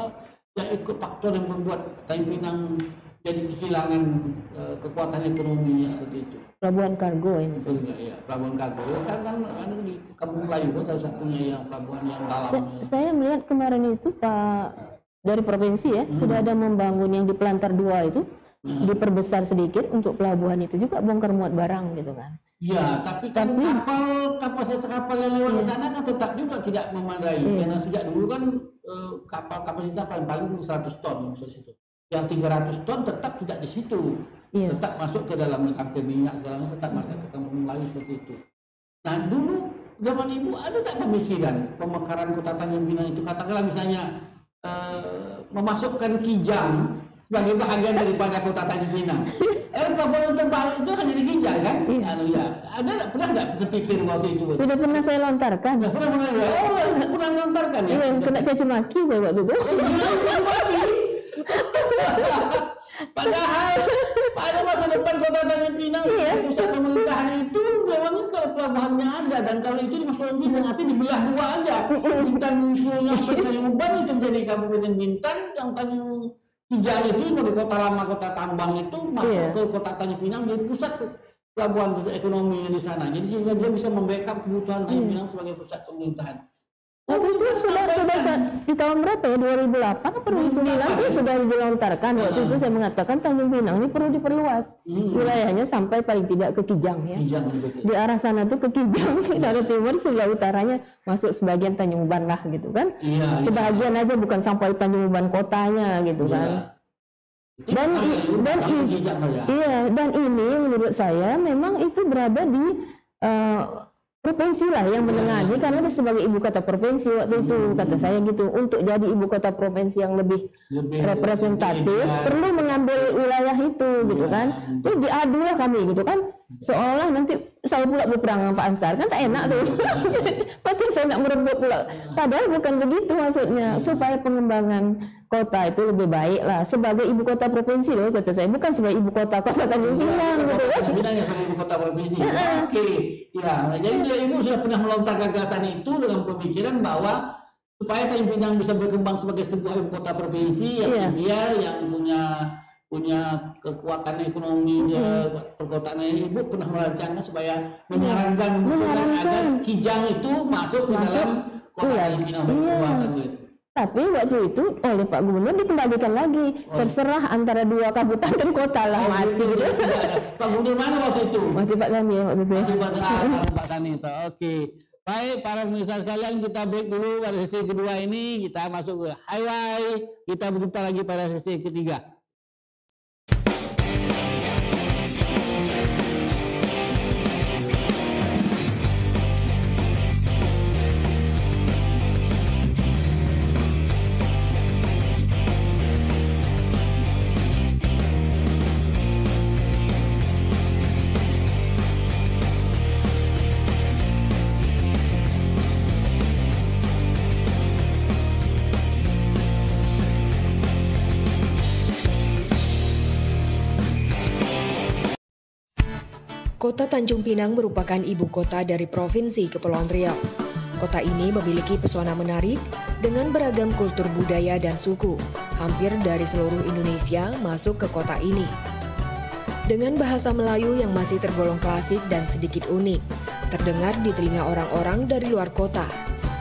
yang ikut faktor yang membuat Tanjung Pinang jadi kehilangan kekuatan ekonominya seperti itu. Pelabuhan kargo ini. Betul nggak ya, pelabuhan kargo kan ada di Kampung Melayu kan salah satunya yang pelabuhan yang dalam. Saya melihat kemarin itu Pak dari provinsi ya sudah ada membangun yang di Pelantar 2 itu diperbesar sedikit untuk pelabuhan itu juga bongkar muat barang gitu kan. Iya, tapi kan kapasitas kapal yang lewat di sana kan tetap juga tidak memadai karena sejak dulu kan kapal kapasitas paling 100 ton yang masuk situ. Yang 300 ton tetap tidak di situ. Tetap masuk ke dalam tangki minyak segala macam, tetap masuk ke Kampung Melayu seperti itu. Nah dulu zaman Ibu ada tak pemikiran pemekaran Kota Tanjung Pinang itu, katakanlah misalnya memasukkan Kijang sebagai bahagian daripada Kota Tanjung Pinang. Pelabuhan terbaik itu kan jadi Kijang kan? Pernah nggak terpikir waktu itu? Sudah pernah saya lontarkan. Pernah melontarkan ya? Iya, kena caci maki saya waktu itu. Padahal pada masa depan Kota Tanjung Pinang pusat pemerintahan itu memangnya kalau pelabuhannya ada dan kalau itu dimasukkan Kijang artinya dibelah 2 aja. Bintan seluruhnya Tanjung Uban itu menjadi Kabupaten Bintan, yang Tanjung Kijang itu sebagai kota lama, kota tambang itu masuk ke Kota Tanjung Pinang menjadi pusat pelabuhan ekonomi di sana. Jadi sehingga dia bisa membackup kebutuhan Tanjung Pinang sebagai pusat pemerintahan. Itu sudah di tahun berapa ya, 2008 atau 2009 itu sudah dilontarkan. Waktu itu saya mengatakan Tanjung Pinang ini perlu diperluas wilayahnya sampai paling tidak ke Kijang ya. Di arah sana tuh ke Kijang, dari timur sebelah utaranya masuk sebagian Tanjung Uban lah gitu kan. Sebagian aja, bukan sampai Tanjung Uban kotanya gitu kan. Dan ini menurut saya memang itu berada di provinsi lah yang menengani, karena dia sebagai ibu kota provinsi waktu itu, kata saya gitu. Untuk jadi ibu kota provinsi yang lebih representatif perlu mengambil wilayah itu gitu kan. Jadi diadu lah kami gitu kan, seolah nanti saya pula berperang sama Pak Ansar, kan tak enak tuh. Pasti saya nak merebut pula, padahal bukan begitu maksudnya. Supaya pengembangan kota itu lebih baik lah sebagai ibu kota provinsi loh, kata saya, bukan sebagai ibu kota Tanjung Pinang gitu kan. Sebagai ibu kota provinsi. Oke, ya. Jadi ibu sudah pernah melontar gagasan itu dengan pemikiran bahwa supaya Tanjung Pinang bisa berkembang sebagai sebuah ibu kota provinsi yang dia yang punya kekuatan ekonomi perkotaannya, ibu pernah merancangkan supaya menyarankan agar Kijang itu masuk ke dalam kota Tanjung Pinang pembahasan itu. Tapi waktu itu oleh Pak Gubernur dikembalikan lagi, terserah antara dua kabupaten kota lah mati. Pak Gubernur mana waktu itu? Masih Pak Sani waktu itu. Masih Pak Sani. Oke. Baik, para pemirsa sekalian, kita break dulu pada sesi kedua ini, kita masuk ke highway, kita berjumpa lagi pada sesi ketiga. Kota Tanjung Pinang merupakan ibu kota dari Provinsi Kepulauan Riau. Kota ini memiliki pesona menarik dengan beragam kultur budaya dan suku. Hampir dari seluruh Indonesia masuk ke kota ini. Dengan bahasa Melayu yang masih tergolong klasik dan sedikit unik, terdengar di telinga orang-orang dari luar kota,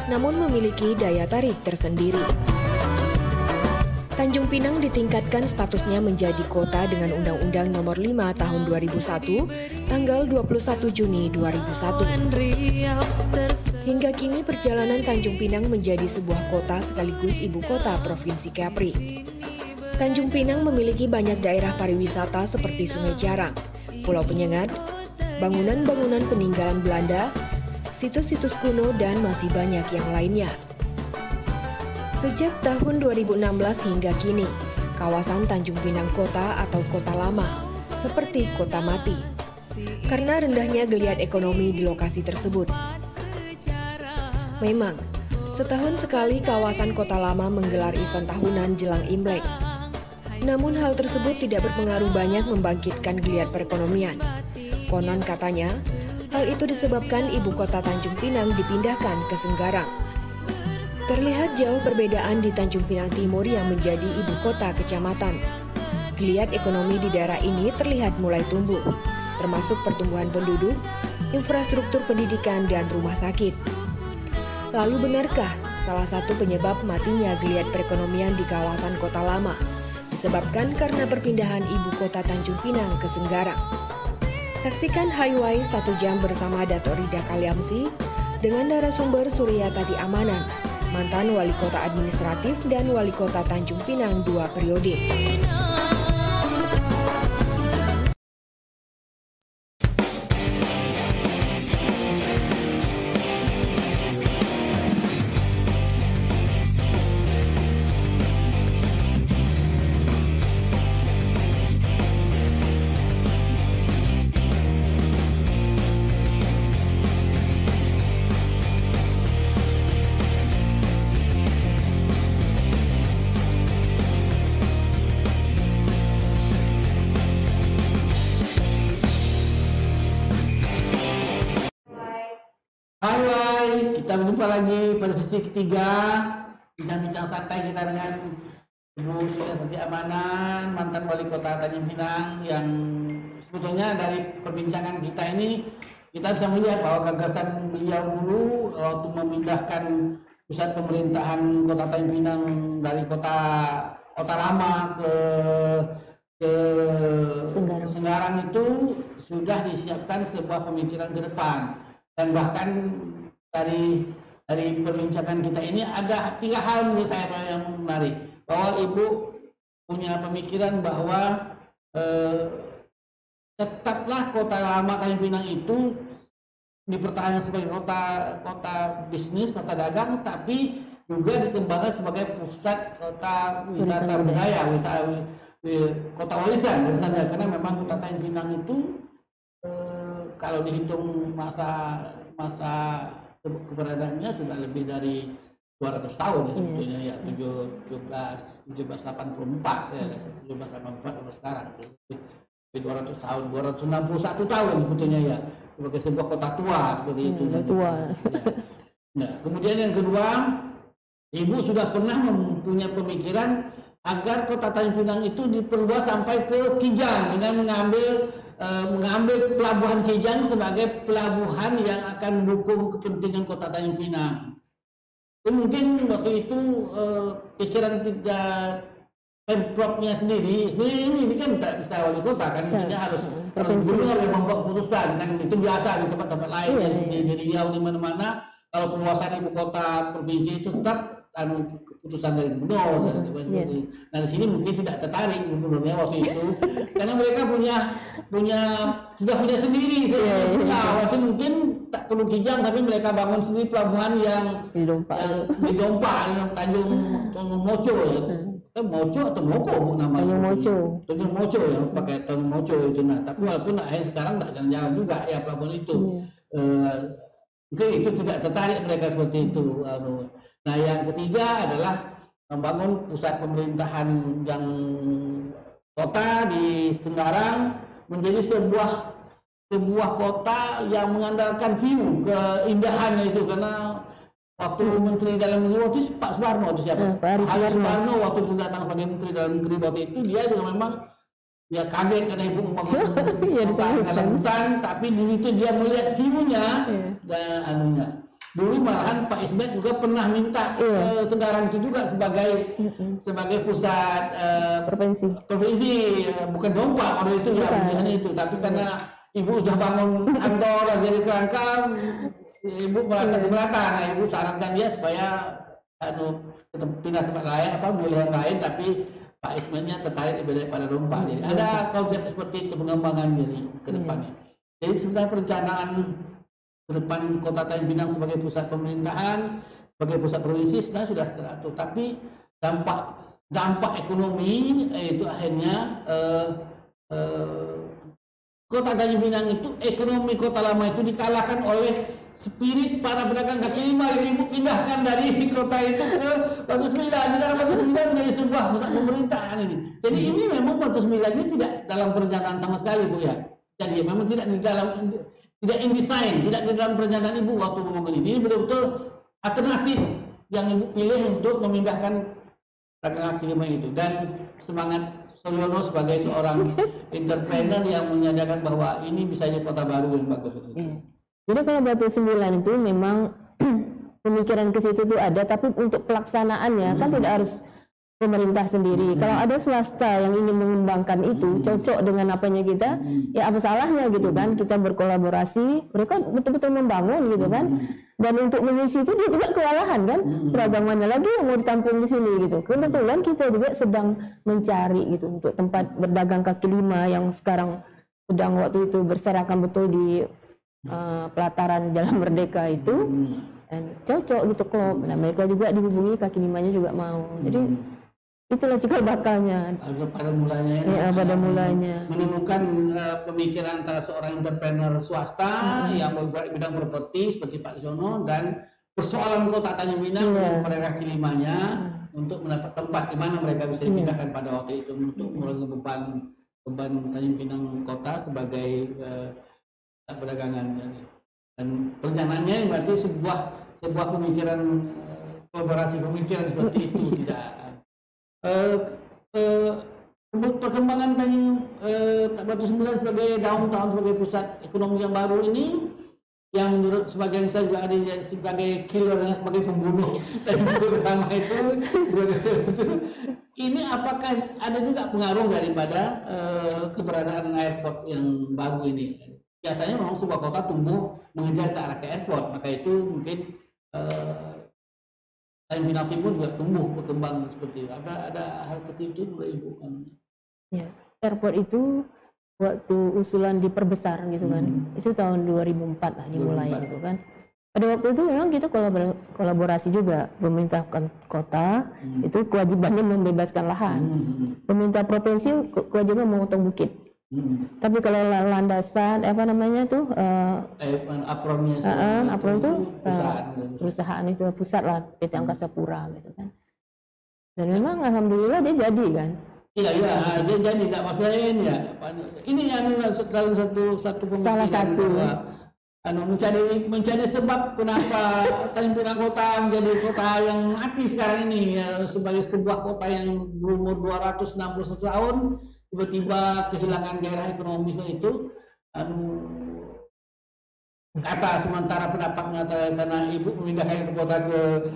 namun memiliki daya tarik tersendiri. Tanjung Pinang ditingkatkan statusnya menjadi kota dengan Undang-Undang Nomor 5 Tahun 2001, tanggal 21 Juni 2001. Hingga kini perjalanan Tanjung Pinang menjadi sebuah kota sekaligus ibu kota Provinsi Kepri. Tanjung Pinang memiliki banyak daerah pariwisata seperti Sungai Jarang, Pulau Penyengat, bangunan-bangunan peninggalan Belanda, situs-situs kuno, dan masih banyak yang lainnya. Sejak tahun 2016 hingga kini, kawasan Tanjung Pinang Kota atau Kota Lama seperti kota mati karena rendahnya geliat ekonomi di lokasi tersebut. Memang, setahun sekali kawasan Kota Lama menggelar event tahunan jelang Imlek. Namun hal tersebut tidak berpengaruh banyak membangkitkan geliat perekonomian. Konon katanya, hal itu disebabkan ibu kota Tanjung Pinang dipindahkan ke Senggarang. Terlihat jauh perbedaan di Tanjung Pinang Timur yang menjadi ibu kota kecamatan. Geliat ekonomi di daerah ini terlihat mulai tumbuh, termasuk pertumbuhan penduduk, infrastruktur pendidikan, dan rumah sakit. Lalu benarkah salah satu penyebab matinya geliat perekonomian di kawasan Kota Lama disebabkan karena perpindahan ibu kota Tanjung Pinang ke Senggarang? Saksikan Highway 1 jam bersama Dato' Rida Kaliamsi dengan narasumber Suryatati Amanan, mantan Wali Kota Administratif dan Wali Kota Tanjung Pinang 2 periode. Hai, kita berjumpa lagi pada sesi ketiga, bincang-bincang santai kita dengan Ibu Suryatati Amanan, mantan Wali Kota Tanjung Pinang, yang sebetulnya dari perbincangan kita ini kita bisa melihat bahwa gagasan beliau dulu waktu memindahkan pusat pemerintahan Kota Tanjung Pinang dari kota lama ke Senggarang itu sudah disiapkan sebuah pemikiran ke depan. Dan bahkan dari perbincangan kita ini ada 3 hal menurut saya yang menarik, bahwa Ibu punya pemikiran bahwa tetaplah kota lama Tanjung Pinang itu dipertahankan sebagai kota bisnis, kota dagang, tapi juga dikembangkan sebagai pusat kota wisata budaya, kota warisan karena memang kota Tanjung Pinang itu kalau dihitung masa keberadaannya sudah lebih dari 200 tahun ya sebetulnya ya 1784 ya 1784 sampai sekarang lebih 200 tahun 261 tahun sebetulnya ya sebagai sebuah kota tua seperti itu tua. Nah, kemudian yang kedua, Ibu sudah pernah mempunyai pemikiran agar kota Tanjung Pinang itu diperluas sampai ke Kijang dengan mengambil pelabuhan Kijang sebagai pelabuhan yang akan mendukung kepentingan kota Tanjung Pinang. Mungkin waktu itu pikiran tidak Pemprovnya sendiri, ini kan tak bisa wali kota kan, misalnya harus gubernur yang membuat keputusan kan, itu biasa di tempat-tempat lain di Riau di mana-mana kalau perluasan ibu kota provinsi itu tetap keputusan dari gubernur Nah di sini mungkin tidak tertarik gubernurnya waktu itu karena mereka sudah punya sendiri waktu mungkin tak perlu Kijang tapi mereka bangun sendiri pelabuhan yang di Dompa yang Tanjung Moco ya. Kan Moco atau Moko namanya Tanjung Moco ya pakai Tanjung Moco itu. Nah tapi walaupun sekarang tak jalan-jalan juga ya pelabuhan itu mungkin itu tidak tertarik mereka seperti itu. Nah yang ketiga adalah membangun pusat pemerintahan yang kota di Senggarang menjadi sebuah kota yang mengandalkan view keindahan itu karena waktu Menteri Dalam Negeri waktu itu Pak Suwarno itu siapa? Pak Suwarno waktu itu datang sebagai Menteri Dalam Negeri waktu itu dia juga memang ya kaget karena ibu membangun dalam hutan, tapi di itu dia melihat view-nya dan anunya. Dulu malahan Pak Ismet juga pernah minta Senggarang itu juga sebagai pusat provinsi bukan Dompa kalau itu ya biasanya itu, tapi karena ibu sudah bangun kantor dan jadi kerangka ibu merasa keberatan. Nah, ibu sarankan dia supaya pindah tempat lain, milih yang lain, tapi Pak Ismetnya tertarik lebih daripada Dompa. Jadi ada konsep seperti itu pengembangan jadi ke depannya. Jadi sebenarnya perencanaan ke depan kota Tanjung Pinang sebagai pusat pemerintahan, sebagai pusat provinsi sebenarnya sudah teratur. Tapi dampak ekonomi itu akhirnya kota Tanjung Pinang itu, ekonomi kota lama itu dikalahkan oleh spirit para pedagang kaki lima yang ibu pindahkan dari kota itu ke Batu Sembilan. Karena Batu Sembilan menjadi sebuah pusat pemerintahan ini. Jadi ini memang Batu Sembilan ini tidak dalam perencanaan sama sekali Bu ya. Jadi memang tidak indesign, tidak di dalam perencanaan ibu waktu ngomong ini. Ini betul-betul alternatif yang ibu pilih untuk memindahkan pedagang kaki lima itu. Dan semangat Sulyono sebagai seorang entrepreneur yang menyatakan bahwa ini bisa jadi kota baru yang bagus. Jadi kalau Batu Sembilan itu memang pemikiran ke situ tuh ada, tapi untuk pelaksanaannya kan tidak harus pemerintah sendiri. Kalau ada swasta yang ingin mengembangkan itu cocok dengan apanya kita, ya apa salahnya gitu kan? Kita berkolaborasi, mereka betul-betul membangun gitu kan. Dan untuk mengisi itu dia juga kewalahan kan, beragam mana lagi yang mau ditampung di sini gitu. Kebetulan kita juga sedang mencari gitu untuk tempat berdagang kaki lima yang sekarang sedang waktu itu berserakan betul di pelataran Jalan Merdeka itu, dan cocok gitu klub. Nah mereka juga dihubungi, kaki limanya juga mau. Jadi itulah cikal bakalnya. Pada mulanya pada mulanya menemukan pemikiran antara seorang entrepreneur swasta yang bergerak di bidang properti seperti Pak Sulyono dan persoalan kota Tanjung Pinang dengan pada kaki limanya untuk mendapat tempat di mana mereka bisa dipindahkan pada waktu itu untuk mengurangi beban Tanjung Pinang kota sebagai perdagangan. Dan perencanaannya berarti sebuah pemikiran kolaborasi pemikiran seperti itu tidak. Perkembangan Batu Sembilan sebagai downtown, sebagai pusat ekonomi yang baru ini, yang menurut sebagian saya juga ada sebagai killer, sebagai pembunuh utama itu, ini apakah ada juga pengaruh daripada keberadaan airport yang baru ini? Biasanya memang sebuah kota tumbuh mengejar ke arah ke airport, maka itu mungkin Tanjung Pinang Timur juga tumbuh berkembang seperti itu. Ada hal seperti itu menurut Ibu kan? Ya, airport itu waktu usulan diperbesar gitu kan, itu tahun 2004 lah dimulai gitu kan. Pada waktu itu memang kita kolaborasi juga, pemerintah kota itu kewajibannya membebaskan lahan, pemerintah provinsi kewajiban memotong bukit. Tapi kalau landasan apa namanya tuh apronnya apron itu perusahaan itu pusat lah, PT Angkasa Pura gitu kan. Dan memang alhamdulillah dia jadi kan. Iya, dia jadi, tidak masalahnya ya. Ini dalam satu pemikiran bahwa mencari sebab kenapa Tanjung Pinang Kota menjadi kota yang mati sekarang ini ya, sebagai sebuah kota yang berumur 261 tahun tiba-tiba kehilangan gairah ekonomi itu. Kata sementara pendapat mengatakan karena Ibu memindahkan ibu kota ke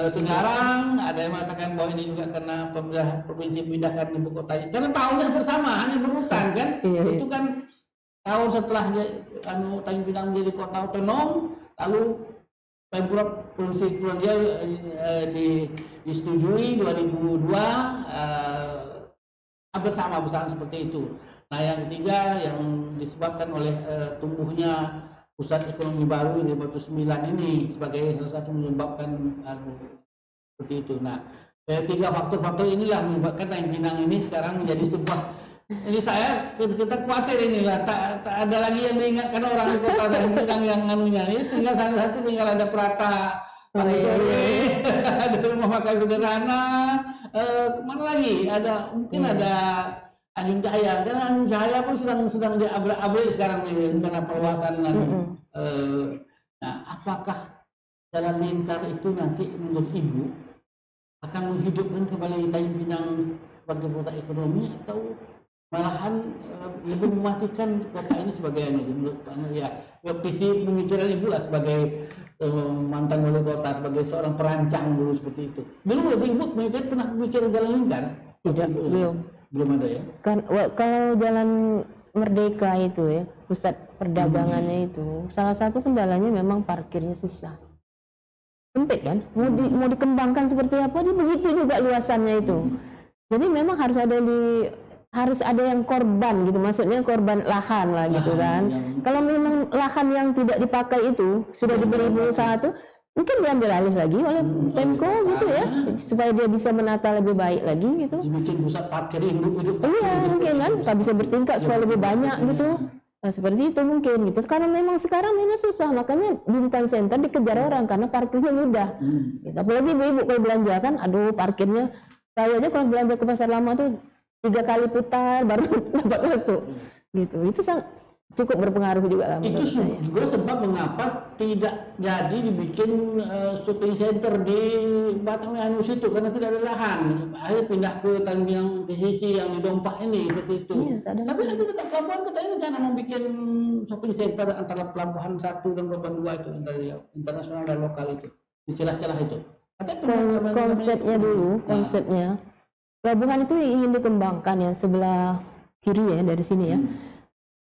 Singgarang, ada yang mengatakan bahwa ini juga karena pemerintah provinsi memindahkan ibu kota karena tahunnya bersama, hanya berurutan kan. Itu kan tahun setelah Tanjung Pinang menjadi kota otonom, lalu Pemprov Provinsi Kepulauan Riau disetujui 2002, hampir sama besaran seperti itu. Nah yang ketiga yang disebabkan oleh tumbuhnya pusat ekonomi baru di Batu 9 ini sebagai salah satu menyebabkan seperti itu. Nah, tiga faktor-faktor inilah menyebabkan Tanjung Pinang ini sekarang menjadi sebuah, ini kita khawatir inilah tak ada lagi yang diingatkan orang di kota Tanjung Pinang yang ini tinggal satu ada Prata pagi sore, ada rumah makan sederhana, kemana lagi ada mungkin ada Anjung Cahaya, karena Anjung Cahaya pun sedang diabrak-abrik sekarang nih karena perluasan. Nah, apakah jalan lingkar itu nanti menurut Ibu akan menghidupkan kembali Tanjung Pinang sebagai kota ekonomi atau malahan lebih mematikan kota ini sebagai menurut visi pemikiran Ibu lah sebagai mantan wali kota, sebagai seorang perancang dulu seperti itu. Dulu Ibu pernah memikirkan jalan lingkar? Tidak, belum ada ya. Kalau Jalan Merdeka itu ya, pusat perdagangannya itu, salah satu kendalanya memang parkirnya susah, sempit kan. Mau dikembangkan seperti apa, dia begitu juga luasannya itu. Jadi memang harus ada yang korban gitu, maksudnya korban lahan lah gitu kan. Kalau memang lahan yang tidak dipakai itu sudah diberi pengusaha itu, mungkin diambil alih lagi oleh Pemko gitu ya, supaya dia bisa menata lebih baik lagi gitu. Dibikin pusat parkir hidup. Iya mungkin kan, tak bisa bertingkat supaya lebih banyak gitu. Nah seperti itu mungkin gitu. Karena memang sekarang ini susah, makanya Bintan Center dikejar orang karena parkirnya mudah. Gitu. Apalagi ibu kalau belanja kan, aduh parkirnya, saya aja kalau belanja ke pasar lama tuh 3 kali putar baru dapat masuk. Gitu. Itu cukup berpengaruh juga lah. Itu juga sebab mengapa tidak jadi dibikin shopping center di Batang Anus itu karena tidak ada lahan. Akhirnya pindah ke Tanjung Pinang di sisi yang di Dompak ini seperti itu. Iya, tapi ada dekat pelabuhan kita ini rencana mau bikin shopping center antara pelabuhan 1 dan pelabuhan 2 itu antara internasional dan lokal itu di celah-celah itu. Konsepnya dulu, konsepnya pelabuhan itu ingin dikembangkan yang sebelah kiri ya dari sini ya.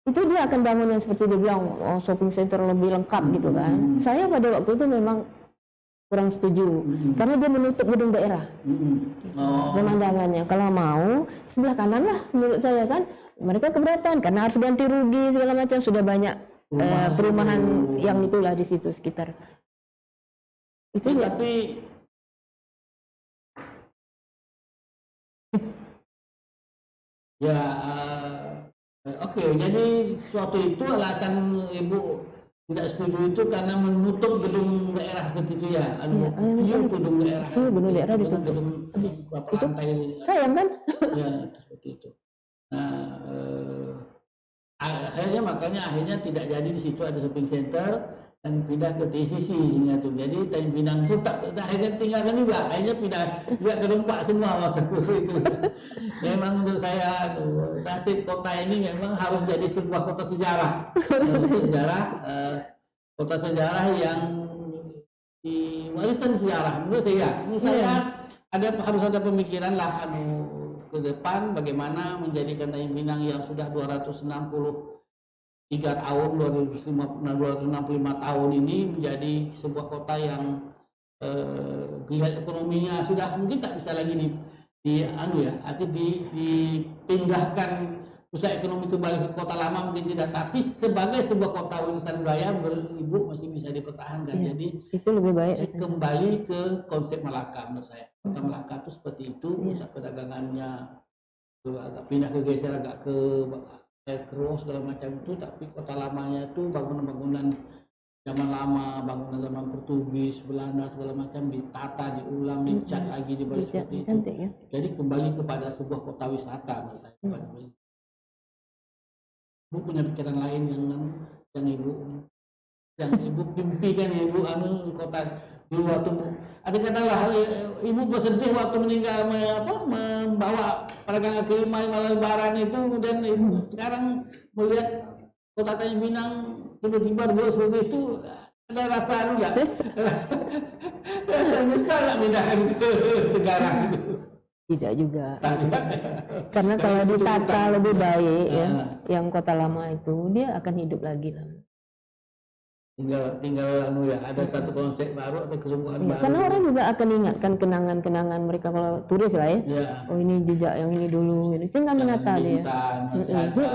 Itu dia akan bangun yang seperti dia bilang shopping center lebih lengkap gitu kan. Saya pada waktu itu memang kurang setuju karena dia menutup gedung daerah pemandangannya. Kalau mau sebelah kanan lah menurut saya kan. Mereka keberatan karena harus ganti rugi segala macam, sudah banyak perumahan yang itulah di situ sekitar itu ya. Tapi Oke, jadi suatu itu alasan Ibu tidak setuju itu karena menutup gedung daerah seperti itu ya, gedung daerah. Iya, gedung daerah ditutup. Gedung berapa lantai? Sayang kan? Ya, seperti itu. Nah, akhirnya tidak jadi di situ ada shopping center dan pindah ke TCC tuh. Jadi Tanjung Pinang itu akhirnya tinggalkan juga, akhirnya pindah juga ke Dompak semua masa itu. Memang menurut saya nasib kota ini memang harus jadi sebuah kota sejarah, kota sejarah yang di warisan sejarah. Menurut saya harus ada pemikiran lah ke depan bagaimana menjadikan Tanjung Pinang yang sudah 265 tahun, 265 tahun ini menjadi sebuah kota yang geliat ekonominya sudah mungkin tak bisa lagi dipindahkan pusat ekonomi kembali ke kota lama, mungkin tidak, tapi sebagai sebuah kota warisan budaya Ibu masih bisa dipertahankan. Jadi itu lebih baik kembali ke konsep Malaka menurut saya. Kota Malaka itu seperti itu, pusat perdagangannya agak pindah geser agak ke air keruh segala macam itu, tapi kota lamanya itu bangunan-bangunan zaman lama, bangunan zaman Portugis, Belanda segala macam ditata, diulang, dicat lagi, dibalik seperti itu. Ya? Jadi kembali kepada sebuah kota wisata menurut saya. Ibu punya pikiran lain yang ibu impikan ya Ibu, kota dulu waktu ada katalah Ibu bersedih waktu meninggal membawa pedagang kaki lima Lebaran itu, kemudian Ibu sekarang melihat kota Tanjung Pinang tiba-tiba dulu seperti itu, ada rasa enggak? Rasa nyesal nggak pindahkan ke sekarang itu? Tidak juga. Karena kalau ditata lebih baik yang kota lama itu dia akan hidup lagi lah. Tinggal ada satu konsep baru atau kesungguhan baru. Karena orang juga akan ingatkan kenangan-kenangan mereka kalau turis lah ya. Oh ini jejak yang ini dulu, ini tinggal menata dia. Masih ada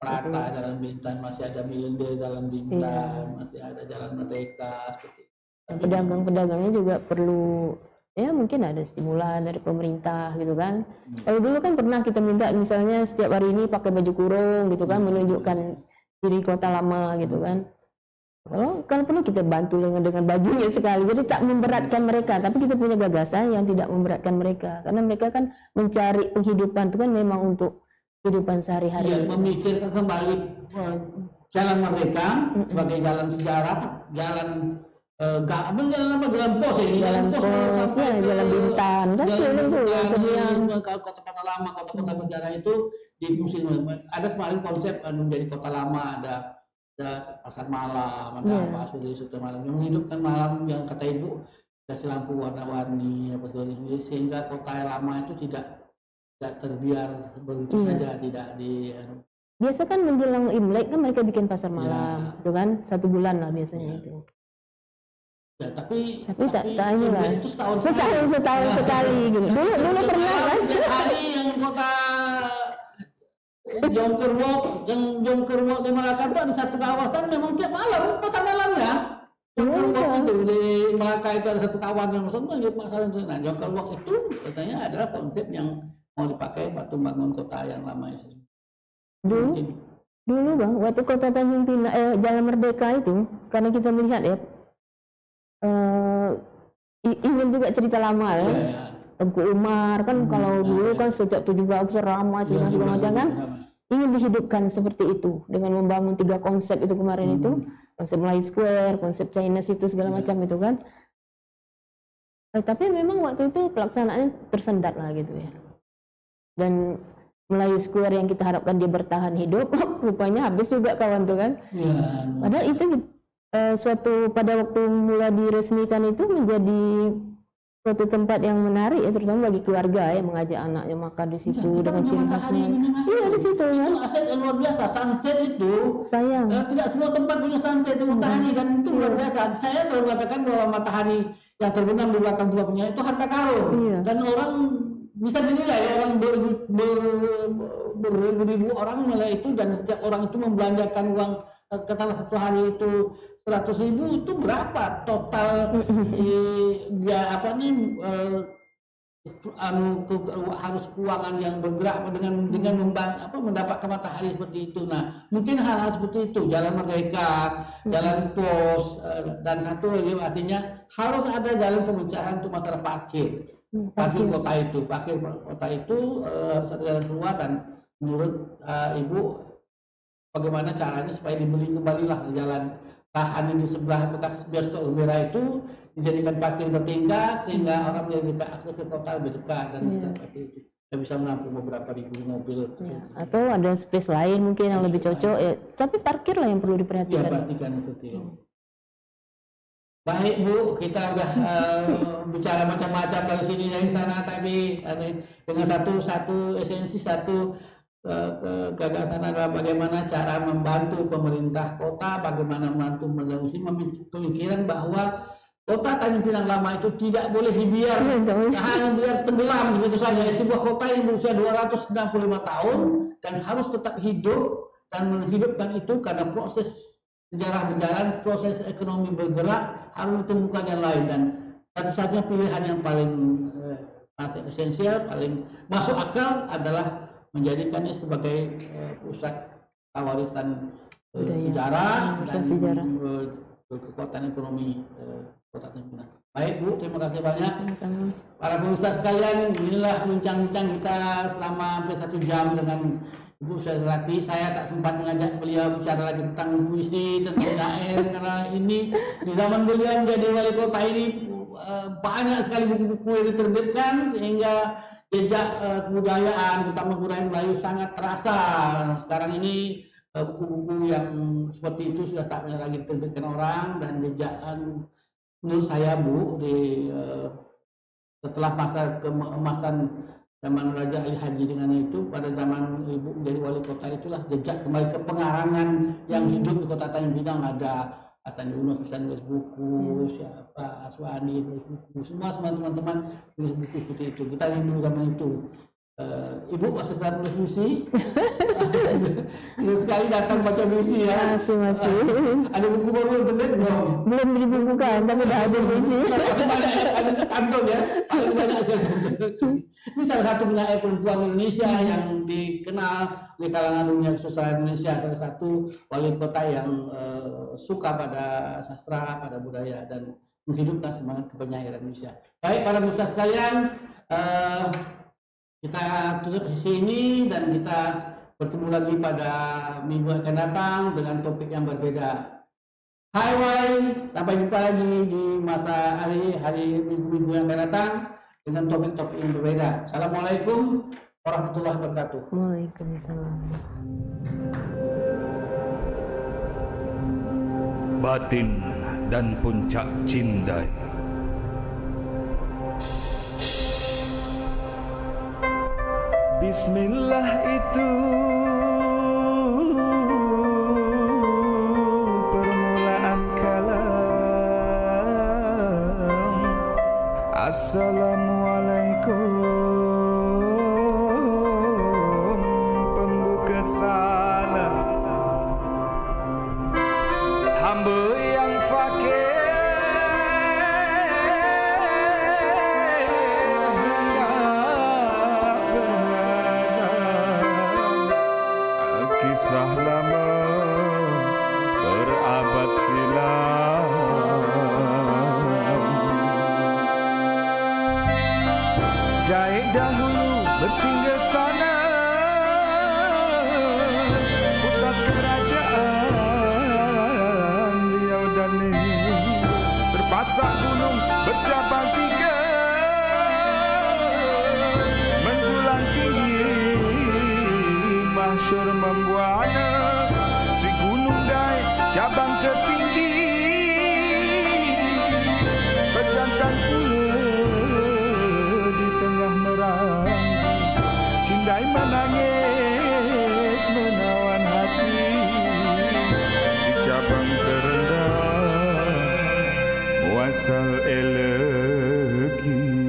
Prata Jalan Bintan, masih ada Milende Jalan Bintan, masih ada Jalan Merdeka seperti itu. Pedagang-pedagangnya juga perlu ya mungkin ada stimulan dari pemerintah gitu kan. Kalau dulu kan pernah kita minta misalnya setiap hari ini pakai baju kurung gitu kan, menunjukkan diri kota lama gitu kan. Kalau perlu kita bantu dengan bajunya sekali, jadi tak memberatkan mereka, tapi kita punya gagasan yang tidak memberatkan mereka, karena mereka kan mencari penghidupan itu kan memang untuk kehidupan sehari-hari. Ya, memikirkan kembali jalan Merdeka sebagai jalan sejarah, jalan jalan pos ini, jalan pos sampai ke jalan Bintan, kota-kota lama, kota-kota bersejarah itu di musim ada kemarin konsep menjadi kota lama, ada pasar malam, ada apa seperti itu malam yang menghidupkan malam yang kata Ibu kasih lampu warna-warni apa sebagainya, sehingga kota lama itu tidak terbiar begitu saja, tidak di. Biasa kan menjelang Imlek kan mereka bikin pasar malam, itu kan 1 bulan lah biasanya itu. Ya, tapi tak ini lah. Itu setahun sekali gitu. Dulu pernah kan? Hari yang kota Jongker Walk di Malaka itu ada satu kawasan memang tiap malam pasar malamnya. Jongker Walk itu di Malaka itu ada satu kawasan yang pasar itu. Nah, Jongker Walk itu katanya adalah konsep yang mau dipakai waktu bangun kota yang lama itu. Dulu Bang, waktu kota Tanjung Pinang Jalan Merdeka itu, karena kita melihat ya ingin juga cerita lama ya. Tengku Umar kan kalau dulu kan sejak 17 Agustus ramai segala macam kan, ingin dihidupkan seperti itu dengan membangun 3 konsep itu kemarin itu, konsep Melayu Square, konsep China itu segala macam itu kan. Tapi memang waktu itu pelaksanaannya tersendat lah gitu ya. Dan Melayu Square yang kita harapkan dia bertahan hidup, rupanya habis juga kawan tuh kan. Padahal itu pada waktu mulai diresmikan itu menjadi suatu tempat yang menarik ya, terutama bagi keluarga ya, mengajak anaknya makan di situ dengan ciri khasnya. Iya di situ kan. Itu aset yang luar biasa. Sunset itu sayang. Tidak semua tempat punya sunset itu matahari dan itu luar biasa. Saya selalu katakan bahwa matahari yang terbenam di belakang tempatnya itu harta karun. Dan orang bisa dinilai, orang beribu-ribu orang menilai itu, dan setiap orang itu membelanjakan uang katakanlah satu hari itu 100.000, itu berapa total harus keuangan yang bergerak dengan mendapatkan matahari seperti itu. Nah, mungkin hal-hal seperti itu, Jalan Merdeka, Jalan Pos, dan satu lagi artinya harus ada jalan pemecahan untuk masalah parkir kota itu harus ada jalan keluar. Dan menurut Ibu bagaimana caranya supaya dibeli kembalilah jalan lahan di sebelah bekas bioskop Gembira itu dijadikan parkir bertingkat sehingga orang menjadi akses ke kota lebih dekat, dan bisa menampung beberapa ribu mobil. Atau ada space lain mungkin yang lebih cocok ya, tapi parkir lah yang perlu diperhatikan. Ya, perhatikan itu. Baik Bu, kita udah bicara macam-macam dari sini dari sana, tapi dengan satu esensi, satu gagasan adalah bagaimana cara membantu pemerintah kota, bagaimana membantu pemikiran bahwa kota Tanjung Pinang lama itu tidak boleh dibiarkan hanya biar tenggelam begitu saja. Sebuah kota yang berusia 265 tahun dan harus tetap hidup, dan menghidupkan itu karena proses sejarah berjalan, proses ekonomi bergerak, harus ditemukan yang lain, dan satu-satunya pilihan yang paling masih esensial, paling masuk akal adalah menjadikannya sebagai pusat warisan sejarah dan kekuatan ekonomi Kota Tanjung Pinang. Baik Bu, terima kasih banyak. Para pemirsa sekalian, inilah bincang-bincang kita selama hampir 1 jam dengan Ibu Suhersrati. Saya tak sempat mengajak beliau bicara lagi tentang puisi, tentang syair, karena ini di zaman beliau menjadi wali kota ini banyak sekali buku-buku yang diterbitkan sehingga jejak kebudayaan, terutama budaya Melayu sangat terasa. Sekarang ini buku-buku yang seperti itu sudah tak banyak lagi diterbitkan orang, dan jejak menurut saya Bu, setelah masa keemasan zaman Raja Ali Haji dengan itu, pada zaman Ibu menjadi wali kota itulah jejak kembali ke pengarangan yang hidup di Kota Tanjung Pinang. Ada Hasan Yunus bisa nulis buku, siapa Aswani nulis buku, semua teman-teman nulis buku seperti itu. Kita rindu zaman itu. Ibu masih tetap nulis puisi? Sekali datang baca puisi ya? Masih. Ada buku baru yang terbit belum? Belum dibukukan, tapi udah ada puisi. Masih banyak ya, ada terpantau ya, paling banyak sekali. Ini salah satu penyair perempuan Indonesia yang dikenal di kalangan dunia kesusahan Indonesia, salah satu wali kota yang suka pada sastra, pada budaya, dan menghidupkan semangat kepenyairan Indonesia. Baik para pemirsa sekalian, kita tutup di sini dan kita bertemu lagi pada minggu akan datang dengan topik yang berbeda. Hai, sampai jumpa lagi di masa hari minggu-minggu yang akan datang dengan topik-topik yang berbeda. Assalamualaikum warahmatullahi wabarakatuh. Waalaikumsalam. Batin dan puncak cindai. Bismillah itu permulaan kalam. Assalamualaikum pembuka salam. Hamba yang fakir kisah lama berabad silam. Dari dahulu bersinggah sana pusat kerajaan Riau dan ini, berpasak gunung bercabang 3 menjulang tinggi mahsyur membuana. Si Gunung Dai cabang tertinggi berjantan pula di tengah merangi. Cindai menangis menawan hati di cabang terendah muasal elegi.